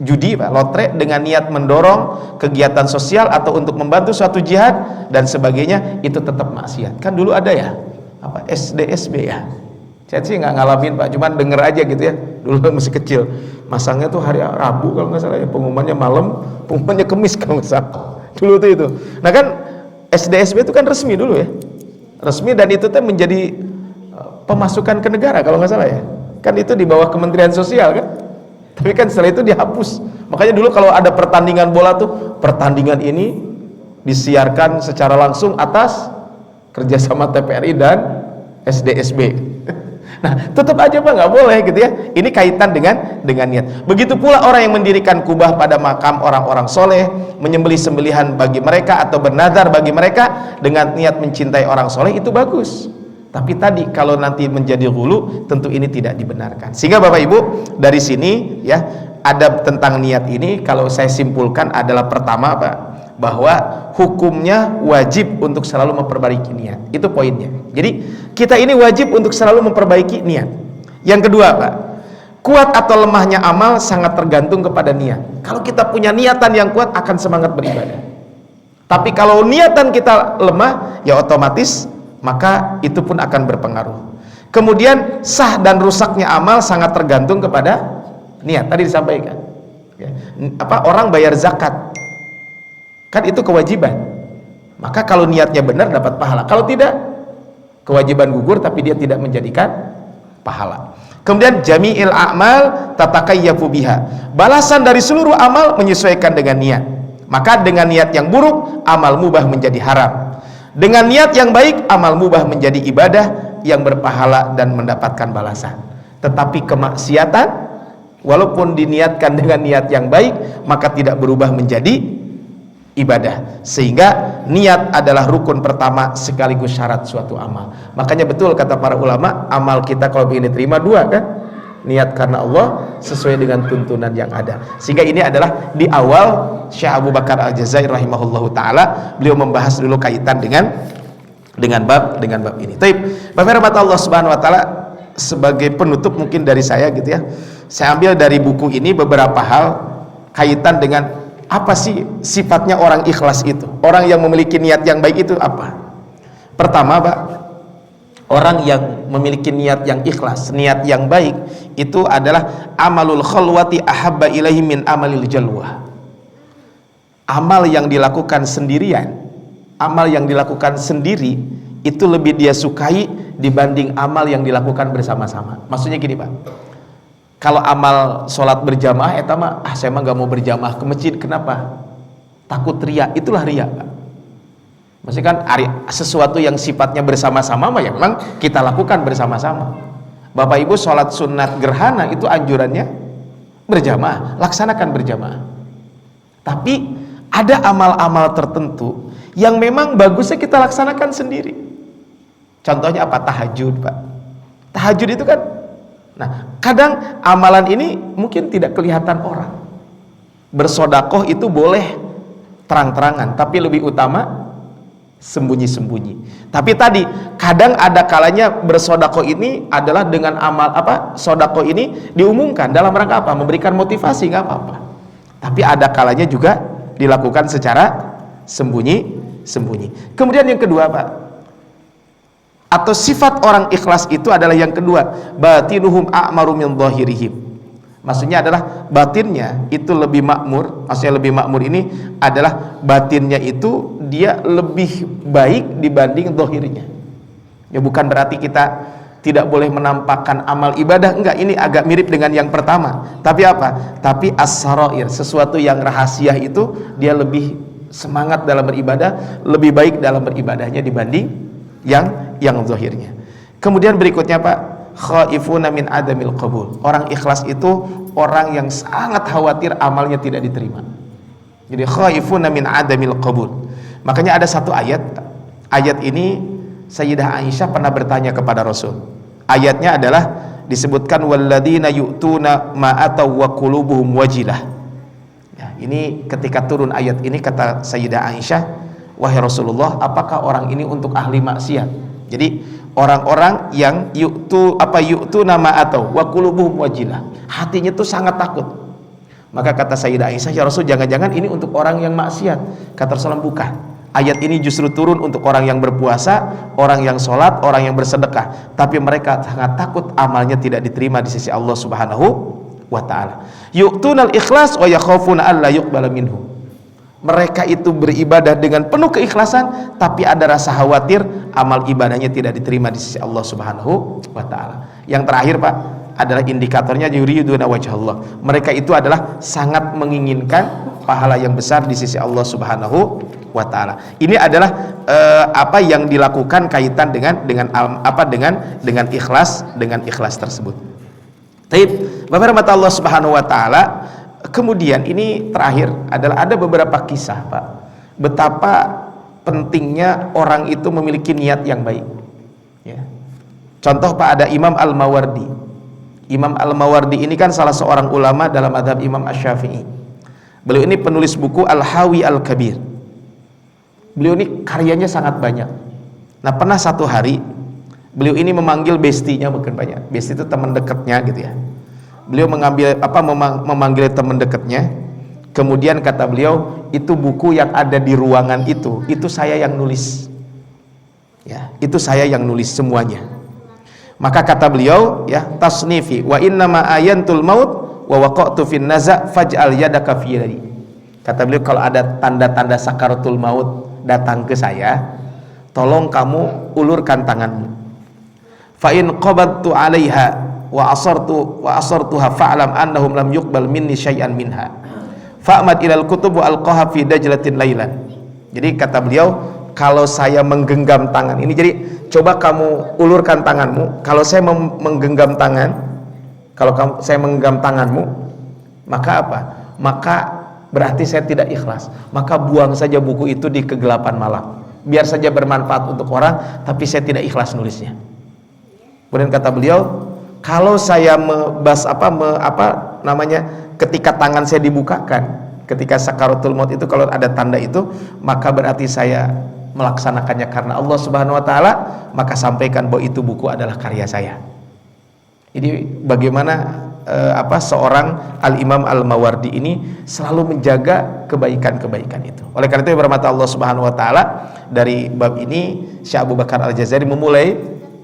judi, lotre dengan niat mendorong kegiatan sosial atau untuk membantu suatu jihad dan sebagainya, itu tetap maksiat. Kan dulu ada ya, SDSB ya. Saya sih nggak ngalamin Pak, cuman denger aja gitu ya. Dulu masih kecil, masangnya tuh hari Rabu kalau nggak salah ya, pengumumannya malam, pengumumannya Kamis kalau nggak salah. Dulu tuh itu. Nah kan SDSB itu kan resmi dulu ya, resmi, dan itu tuh menjadi pemasukan ke negara kalau nggak salah ya. Kan itu di bawah Kementerian Sosial kan. Tapi kan setelah itu dihapus. Makanya dulu kalau ada pertandingan bola tuh, pertandingan ini disiarkan secara langsung atas kerjasama TPRI dan SDSB. Nah, tetap aja Pak nggak boleh gitu ya. Ini kaitan dengan niat. Begitu pula orang yang mendirikan kubah pada makam orang-orang soleh, menyembelih sembelihan bagi mereka atau bernazar bagi mereka dengan niat mencintai orang soleh, itu bagus. Tapi tadi kalau nanti menjadi hulu, tentu ini tidak dibenarkan. Sehingga Bapak Ibu, dari sini ya, adab tentang niat ini kalau saya simpulkan adalah pertama Pak, bahwa hukumnya wajib untuk selalu memperbaiki niat. Itu poinnya. Jadi kita ini wajib untuk selalu memperbaiki niat. Yang kedua Pak, kuat atau lemahnya amal sangat tergantung kepada niat. Kalau kita punya niatan yang kuat, akan semangat beribadah. Tapi kalau niatan kita lemah, ya otomatis maka itu pun akan berpengaruh. Kemudian sah dan rusaknya amal sangat tergantung kepada niat. Tadi disampaikan ya, orang bayar zakat kan itu kewajiban, maka kalau niatnya benar dapat pahala, kalau tidak kewajiban gugur tapi dia tidak menjadikan pahala. Kemudian jami'il a'mal tatakayyafu biha, balasan dari seluruh amal menyesuaikan dengan niat. Maka dengan niat yang buruk, amal mubah menjadi haram. Dengan niat yang baik, amal mubah menjadi ibadah yang berpahala dan mendapatkan balasan. Tetapi kemaksiatan, walaupun diniatkan dengan niat yang baik, maka tidak berubah menjadi ibadah. Sehingga niat adalah rukun pertama sekaligus syarat suatu amal. Makanya betul kata para ulama, amal kita kalau ingin diterima dua kan, niat karena Allah sesuai dengan tuntunan yang ada. Sehingga ini adalah di awal Syekh Abu Bakar Al-Jazair rahimahullahu taala, beliau membahas dulu kaitan dengan bab ini. Baik, Bapak rahmat Allah Subhanahu wa taala, sebagai penutup mungkin dari saya gitu ya. Saya ambil dari buku ini beberapa hal kaitan dengan apa sih sifatnya orang ikhlas itu. Orang yang memiliki niat yang baik itu apa? Pertama, Pak, orang yang memiliki niat yang ikhlas, niat yang baik itu adalah amalul khalwati ahabba ilaihi min amalil jalwah. Amal yang dilakukan sendirian, amal yang dilakukan sendiri itu lebih dia sukai dibanding amal yang dilakukan bersama-sama. Maksudnya gini Pak, kalau amal sholat berjamaah, saya mah gak mau berjamaah ke masjid. Kenapa? Takut ria. Itulah ria Pak. Maksudnya kan sesuatu yang sifatnya bersama-sama ya memang kita lakukan bersama-sama. Bapak Ibu sholat sunat gerhana itu anjurannya berjamaah, laksanakan berjamaah. Tapi ada amal-amal tertentu yang memang bagusnya kita laksanakan sendiri. Contohnya apa? Tahajud Pak. Tahajud itu kan, nah kadang amalan ini mungkin tidak kelihatan orang. Bersodakoh itu boleh terang-terangan, tapi lebih utama sembunyi-sembunyi. Tapi tadi kadang ada kalanya bersodakoh ini adalah dengan amal sodakoh ini diumumkan dalam rangka apa? Memberikan motivasi, nggak apa-apa. Tapi ada kalanya juga dilakukan secara sembunyi-sembunyi. Kemudian yang kedua Pak, atau sifat orang ikhlas itu adalah yang kedua, batinuhum a'maru min dhahirihim. Maksudnya adalah batinnya itu lebih makmur. Maksudnya lebih makmur ini adalah batinnya itu dia lebih baik dibanding zahirnya. Ya bukan berarti kita tidak boleh menampakkan amal ibadah, enggak, ini agak mirip dengan yang pertama. Tapi apa? Tapi as-sarair, sesuatu yang rahasia itu dia lebih semangat dalam beribadah, lebih baik dalam beribadahnya dibanding yang zahirnya. Kemudian berikutnya Pak, khaifuna min adamil qabul. Orang ikhlas itu orang yang sangat khawatir amalnya tidak diterima. Jadi khaifuna min adamil qabul. Makanya ada satu ayat ini Sayyidah Aisyah pernah bertanya kepada Rasul. Ayatnya adalah disebutkan walladzina yu'tuna ma ataw wa qulubuhum wajilah. Ya, ini ketika turun ayat ini kata Sayyidah Aisyah, wahai Rasulullah, apakah orang ini untuk ahli maksiat? Jadi orang-orang yang yu'tuna ma ataw wa qulubuhum wajilah, hatinya tuh sangat takut. Maka kata Sayyidah Aisyah, ya Rasul, jangan-jangan ini untuk orang yang maksiat? Kata Rasulullah, bukan. Ayat ini justru turun untuk orang yang berpuasa, orang yang sholat, orang yang bersedekah, tapi mereka sangat takut amalnya tidak diterima di sisi Allah Subhanahu wa ta'ala. Yu'tunal ikhlas wa yakhafuna alla yuqbala minhu. Mereka itu beribadah dengan penuh keikhlasan, tapi ada rasa khawatir amal ibadahnya tidak diterima di sisi Allah Subhanahu wa ta'ala. Yang terakhir Pak, adalah indikatornya yuriduna wajhallah. Mereka itu adalah sangat menginginkan pahala yang besar di sisi Allah Subhanahu wa ta'ala. Ini adalah apa yang dilakukan kaitan dengan ikhlas tersebut. Baik, Bapak rahmat Allah Subhanahu wa ta'ala. Kemudian ini terakhir adalah ada beberapa kisah Pak, betapa pentingnya orang itu memiliki niat yang baik ya. Contoh Pak, ada Imam Al-Mawardi. Imam Al-Mawardi ini kan salah seorang ulama dalam mazhab Imam Asy-Syafi'i. Beliau ini penulis buku Al-Hawi Al-Kabir. Beliau ini karyanya sangat banyak. Nah, pernah satu hari beliau ini memanggil bestinya, bukan banyak. Besti itu teman dekatnya gitu ya. Beliau memanggil teman dekatnya. Kemudian kata beliau, itu buku yang ada di ruangan itu saya yang nulis. Ya, itu saya yang nulis semuanya. Maka kata beliau, ya, tasnifi wa innama ayantul maut wa waqa'tu fin naza faj'al yadaka fi yadi. Kata beliau, kalau ada tanda-tanda sakaratul maut datang ke saya, tolong kamu ulurkan tanganmu. Fa in qabadtu 'alaiha wa asartuha fa'lam annahum lam yuqbal minni syai'an minha. Fa'mad ilal kutub wa alqaha fi dajlatin lailan. Jadi kata beliau, kalau saya menggenggam tangan ini, jadi coba kamu ulurkan tanganmu. Kalau saya menggenggam tangan, saya menggenggam tanganmu, maka apa? Maka berarti saya tidak ikhlas. Maka buang saja buku itu di kegelapan malam. Biar saja bermanfaat untuk orang, tapi saya tidak ikhlas nulisnya. Kemudian kata beliau, kalau saya ketika tangan saya dibukakan, ketika sakaratul maut itu kalau ada tanda itu, maka berarti saya melaksanakannya karena Allah Subhanahu wa ta'ala, maka sampaikan bahwa itu buku adalah karya saya. Jadi bagaimana seorang Al-Imam Al-Mawardi ini selalu menjaga kebaikan-kebaikan itu. Oleh karena itu bermata Allah Subhanahu wa ta'ala, dari bab ini Syekh Abu Bakar Al-Jazari memulai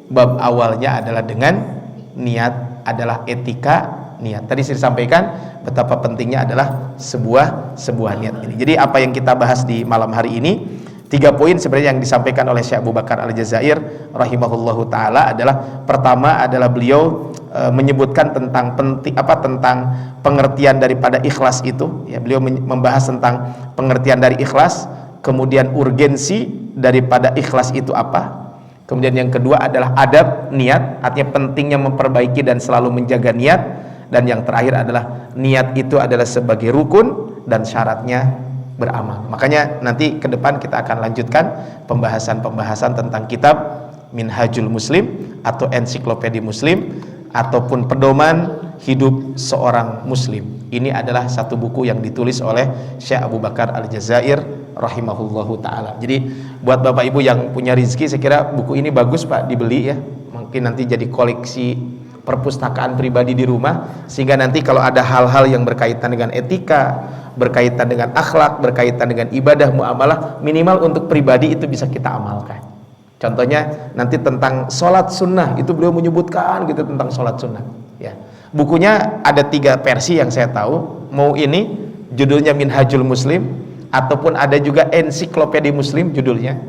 bab awalnya adalah dengan niat, adalah etika niat. Tadi saya sampaikan betapa pentingnya adalah sebuah niat ini. Jadi apa yang kita bahas di malam hari ini, 3 poin sebenarnya yang disampaikan oleh Syekh Abu Bakar Al-Jazair rahimahullahu taala adalah, pertama adalah beliau menyebutkan tentang tentang pengertian daripada ikhlas itu ya. Beliau membahas tentang pengertian dari ikhlas, kemudian urgensi daripada ikhlas itu apa. Kemudian yang kedua adalah adab niat, artinya pentingnya memperbaiki dan selalu menjaga niat. Dan yang terakhir adalah niat itu adalah sebagai rukun dan syaratnya beramal. Makanya nanti ke depan kita akan lanjutkan pembahasan tentang kitab Minhajul Muslim atau Ensiklopedia Muslim ataupun pedoman hidup seorang muslim. Ini adalah satu buku yang ditulis oleh Syekh Abu Bakar Al-Jazair rahimahullahu taala. Jadi buat Bapak Ibu yang punya rezeki, saya kira buku ini bagus Pak dibeli ya. Mungkin nanti jadi koleksi perpustakaan pribadi di rumah, sehingga nanti kalau ada hal-hal yang berkaitan dengan etika, berkaitan dengan akhlak, berkaitan dengan ibadah, muamalah, minimal untuk pribadi itu bisa kita amalkan. Contohnya nanti tentang sholat sunnah, itu beliau menyebutkan gitu tentang sholat sunnah ya. Bukunya ada 3 versi yang saya tahu, mau ini judulnya Minhajul Muslim, ataupun ada juga Ensiklopedia Muslim judulnya,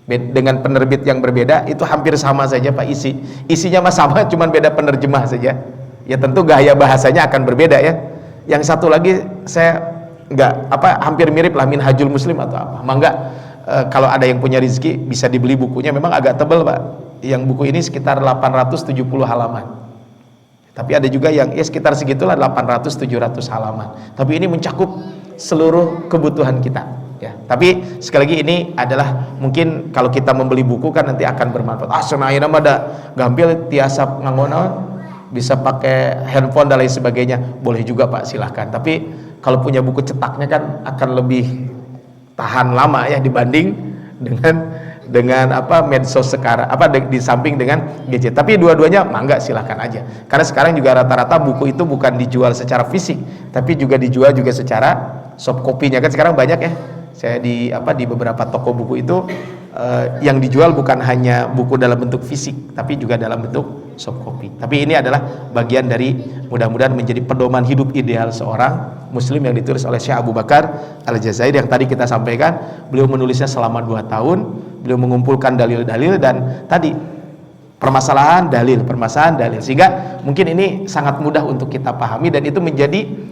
dengan penerbit yang berbeda. Itu hampir sama saja Pak, isinya mah sama, cuman beda penerjemah saja ya. Tentu gaya bahasanya akan berbeda ya. Yang satu lagi saya hampir mirip lah, Minhajul Muslim atau apa. Mangga kalau ada yang punya rezeki bisa dibeli bukunya. Memang agak tebal Pak, yang buku ini sekitar 870 halaman, tapi ada juga yang sekitar segitulah, 800-700 halaman. Tapi ini mencakup seluruh kebutuhan kita ya. Tapi sekali lagi ini adalah mungkin kalau kita membeli buku kan nanti akan bermanfaat. Senaina mah da gampil tiasa nganggonaon, bisa pakai handphone dan lain sebagainya, boleh juga Pak, silahkan. Tapi kalau punya buku cetaknya kan akan lebih tahan lama ya dibanding dengan medsos sekarang, di samping dengan gadget. Tapi dua-duanya mangga silahkan aja, karena sekarang juga rata-rata buku itu bukan dijual secara fisik, tapi juga dijual juga secara soft copy-nya kan sekarang banyak ya, Saya di beberapa toko buku itu yang dijual bukan hanya buku dalam bentuk fisik, tapi juga dalam bentuk soft copy. Tapi ini adalah bagian dari mudah-mudahan menjadi pedoman hidup ideal seorang muslim yang ditulis oleh Syekh Abu Bakar Al-Jazair yang tadi kita sampaikan. Beliau menulisnya selama 2 tahun, beliau mengumpulkan dalil-dalil dan tadi permasalahan dalil, sehingga mungkin ini sangat mudah untuk kita pahami dan itu menjadi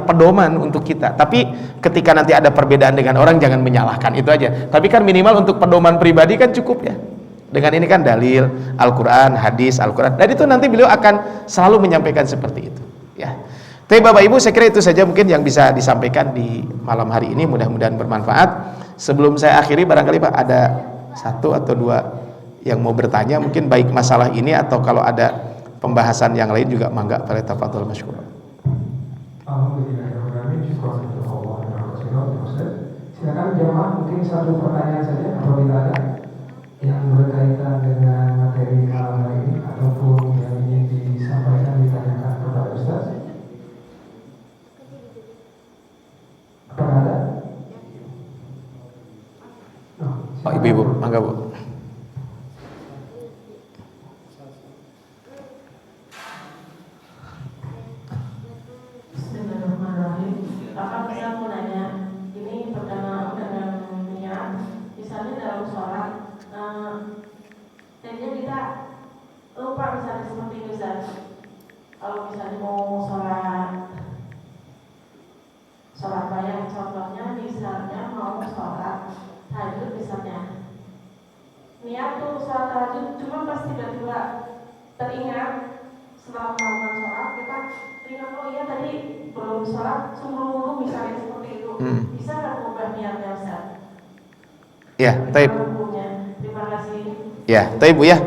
pedoman untuk kita. Tapi ketika nanti ada perbedaan dengan orang, jangan menyalahkan, itu aja. Tapi kan minimal untuk pedoman pribadi kan cukup ya. Dengan ini kan dalil Al-Quran, hadis Al-Quran, dan itu nanti beliau akan selalu menyampaikan seperti itu ya. Tapi Bapak Ibu, saya kira itu saja mungkin yang bisa disampaikan di malam hari ini, mudah-mudahan bermanfaat. Sebelum saya akhiri, barangkali Pak ada 1 atau 2 yang mau bertanya, mungkin baik masalah ini atau kalau ada pembahasan yang lain juga mangga. Falyatafadhal masykuran. Silakan jemaah, mungkin 1 pertanyaan saja apabila ada yang berkaitan dengan materi malam hari ini ataupun yang ingin disampaikan, ditanyakan kepada Ustaz. Apakah ada? Pak Ibu, mangga Bu. Kalau misalnya mau sholat bayang, contohnya misalnya mau sholat tahajud misalnya, niat tuh sholat tahajud, cuma pas tiba-tiba teringat setelah melakukan sholat, kita teringat, oh iya tadi belum sholat, sumber wudu misalnya seperti itu, bisa nggak mengubah niatnya Ustaz? Ya, taib. Terima kasih. Ya, taib Bu ya.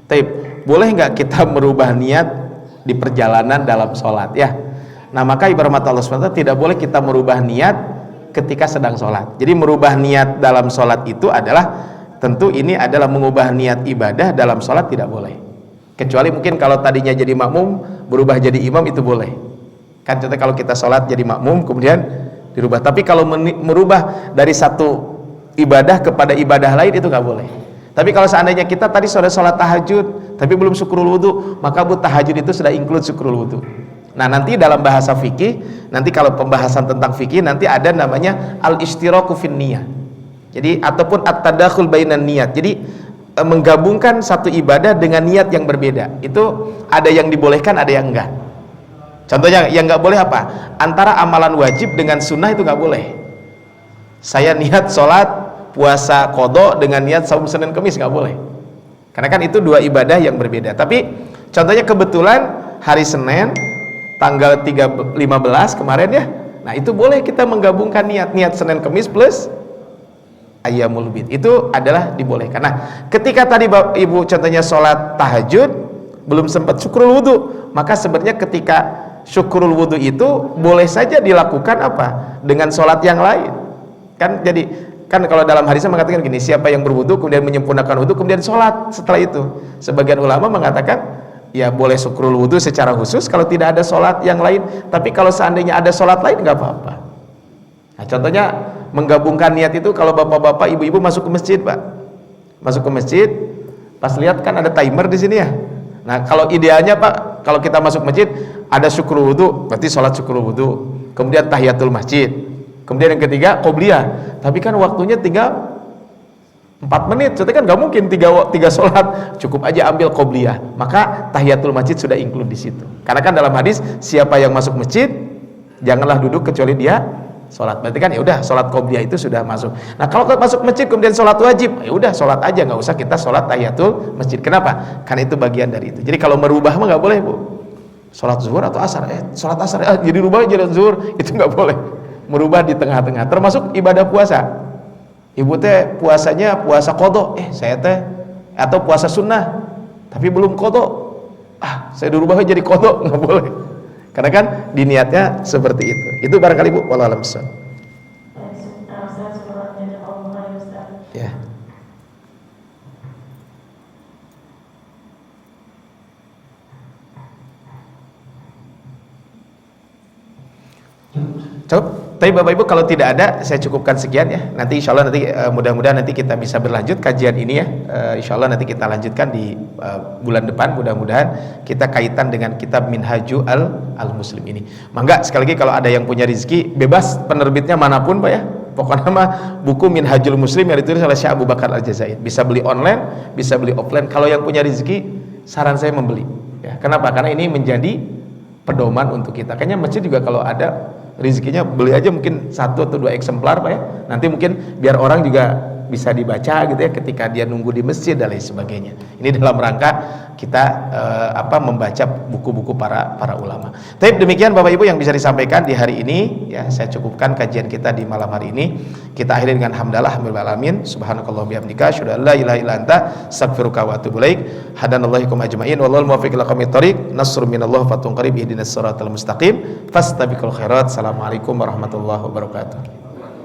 Taib. Boleh nggak kita merubah niat di perjalanan dalam sholat ya? Nah maka ibarat Allah SWT tidak boleh kita merubah niat ketika sedang sholat. Jadi merubah niat dalam sholat itu adalah tentu ini adalah mengubah niat ibadah dalam sholat, tidak boleh. Kecuali mungkin kalau tadinya jadi makmum berubah jadi imam, itu boleh. Kan contohnya kalau kita sholat jadi makmum kemudian dirubah. Tapi kalau merubah dari satu ibadah kepada ibadah lain itu nggak boleh. Tapi kalau seandainya kita tadi sore sholat tahajud tapi belum syukrul wudu, maka tahajud itu sudah include syukrul wudu. Nah nanti dalam bahasa fikih, nanti kalau pembahasan tentang fikih nanti ada namanya al-ishtiraku fin niyah. Jadi ataupun at-tadakhul bainan niyat. Jadi menggabungkan satu ibadah dengan niat yang berbeda. Itu ada yang dibolehkan, ada yang enggak. Contohnya yang enggak boleh apa? Antara amalan wajib dengan sunnah itu enggak boleh. Saya niat sholat puasa qadha dengan niat saum Senin Kamis, nggak boleh, karena kan itu 2 ibadah yang berbeda. Tapi contohnya kebetulan hari Senin tanggal 15 kemarin ya, nah itu boleh kita menggabungkan niat Senin Kamis plus Ayyamul Bid, itu adalah dibolehkan. Nah ketika tadi Ibu contohnya sholat tahajud belum sempat syukrul wudu, maka sebenarnya ketika syukrul wudu itu boleh saja dilakukan apa? Dengan sholat yang lain kan. Jadi kan kalau dalam hadisnya mengatakan gini, siapa yang berwudu kemudian menyempurnakan wudu kemudian sholat setelah itu, sebagian ulama mengatakan ya boleh syukrul wudu secara khusus kalau tidak ada sholat yang lain. Tapi kalau seandainya ada sholat lain nggak apa-apa. Nah contohnya menggabungkan niat itu kalau bapak-bapak ibu-ibu masuk ke masjid Pak, masuk ke masjid pas lihat kan ada timer di sini ya. Nah kalau idealnya Pak, kalau kita masuk masjid ada syukrul wudu, berarti sholat syukrul wudu, kemudian tahiyatul masjid, kemudian yang ketiga qobliyah. Tapi kan waktunya tinggal 4 menit, jadi kan nggak mungkin tiga sholat, cukup aja ambil qobliyah. Maka tahiyatul masjid sudah include di situ. Karena kan dalam hadis siapa yang masuk masjid janganlah duduk kecuali dia sholat. Berarti kan ya udah sholat qobliyah itu sudah masuk. Nah kalau masuk masjid kemudian sholat wajib, ya udah sholat aja, nggak usah kita sholat tahiyatul masjid. Kenapa? Karena itu bagian dari itu. Jadi kalau merubah mah nggak boleh Bu. Sholat zuhur atau asar, sholat asar jadi rubah jadi zuhur, itu nggak boleh. Merubah di tengah-tengah, termasuk ibadah puasa. Ibu teh puasanya puasa qadha, saya teh atau puasa sunnah tapi belum qadha, saya dirubah jadi qadha, nggak boleh, karena kan diniatnya seperti itu barangkali Bu, wallahu a'lam bishawab. Ya. Cukup. Tapi Bapak Ibu kalau tidak ada, saya cukupkan sekian ya. Nanti insya Allah nanti mudah-mudahan nanti kita bisa berlanjut kajian ini ya. Insya Allah nanti kita lanjutkan di bulan depan. Mudah-mudahan kita kaitan dengan kitab Minhaju al-Muslim ini. Mangga sekali lagi kalau ada yang punya rezeki, bebas penerbitnya manapun Pak ya. Pokoknya mah buku Minhajul Muslim yang ditulis oleh Syekh Abu Bakar Al-Jazair. Bisa beli online, bisa beli offline. Kalau yang punya rezeki, saran saya membeli. Ya, kenapa? Karena ini menjadi pedoman untuk kita. Kayaknya masjid juga kalau ada rezekinya beli aja mungkin 1 atau 2 eksemplar Pak ya. Nanti mungkin biar orang juga bisa dibaca gitu ya ketika dia nunggu di masjid dan lain sebagainya. Ini dalam rangka kita membaca buku-buku para ulama. Tapi demikian Bapak Ibu yang bisa disampaikan di hari ini ya, saya cukupkan kajian kita di malam hari ini. Kita akhiri dengan hamdalah alamin. Subhanakallah bihamdika asyhadu an la ilaha illa anta astaghfiruka wa atubu ilaik. Hadanallahu ikum ajmain wallahul muwaffiq ila aqwamit thoriq. Nasrun minallah fatun qarib ihdinas siratal mustaqim. Fastabiqul khairat. Assalamualaikum warahmatullahi wabarakatuh.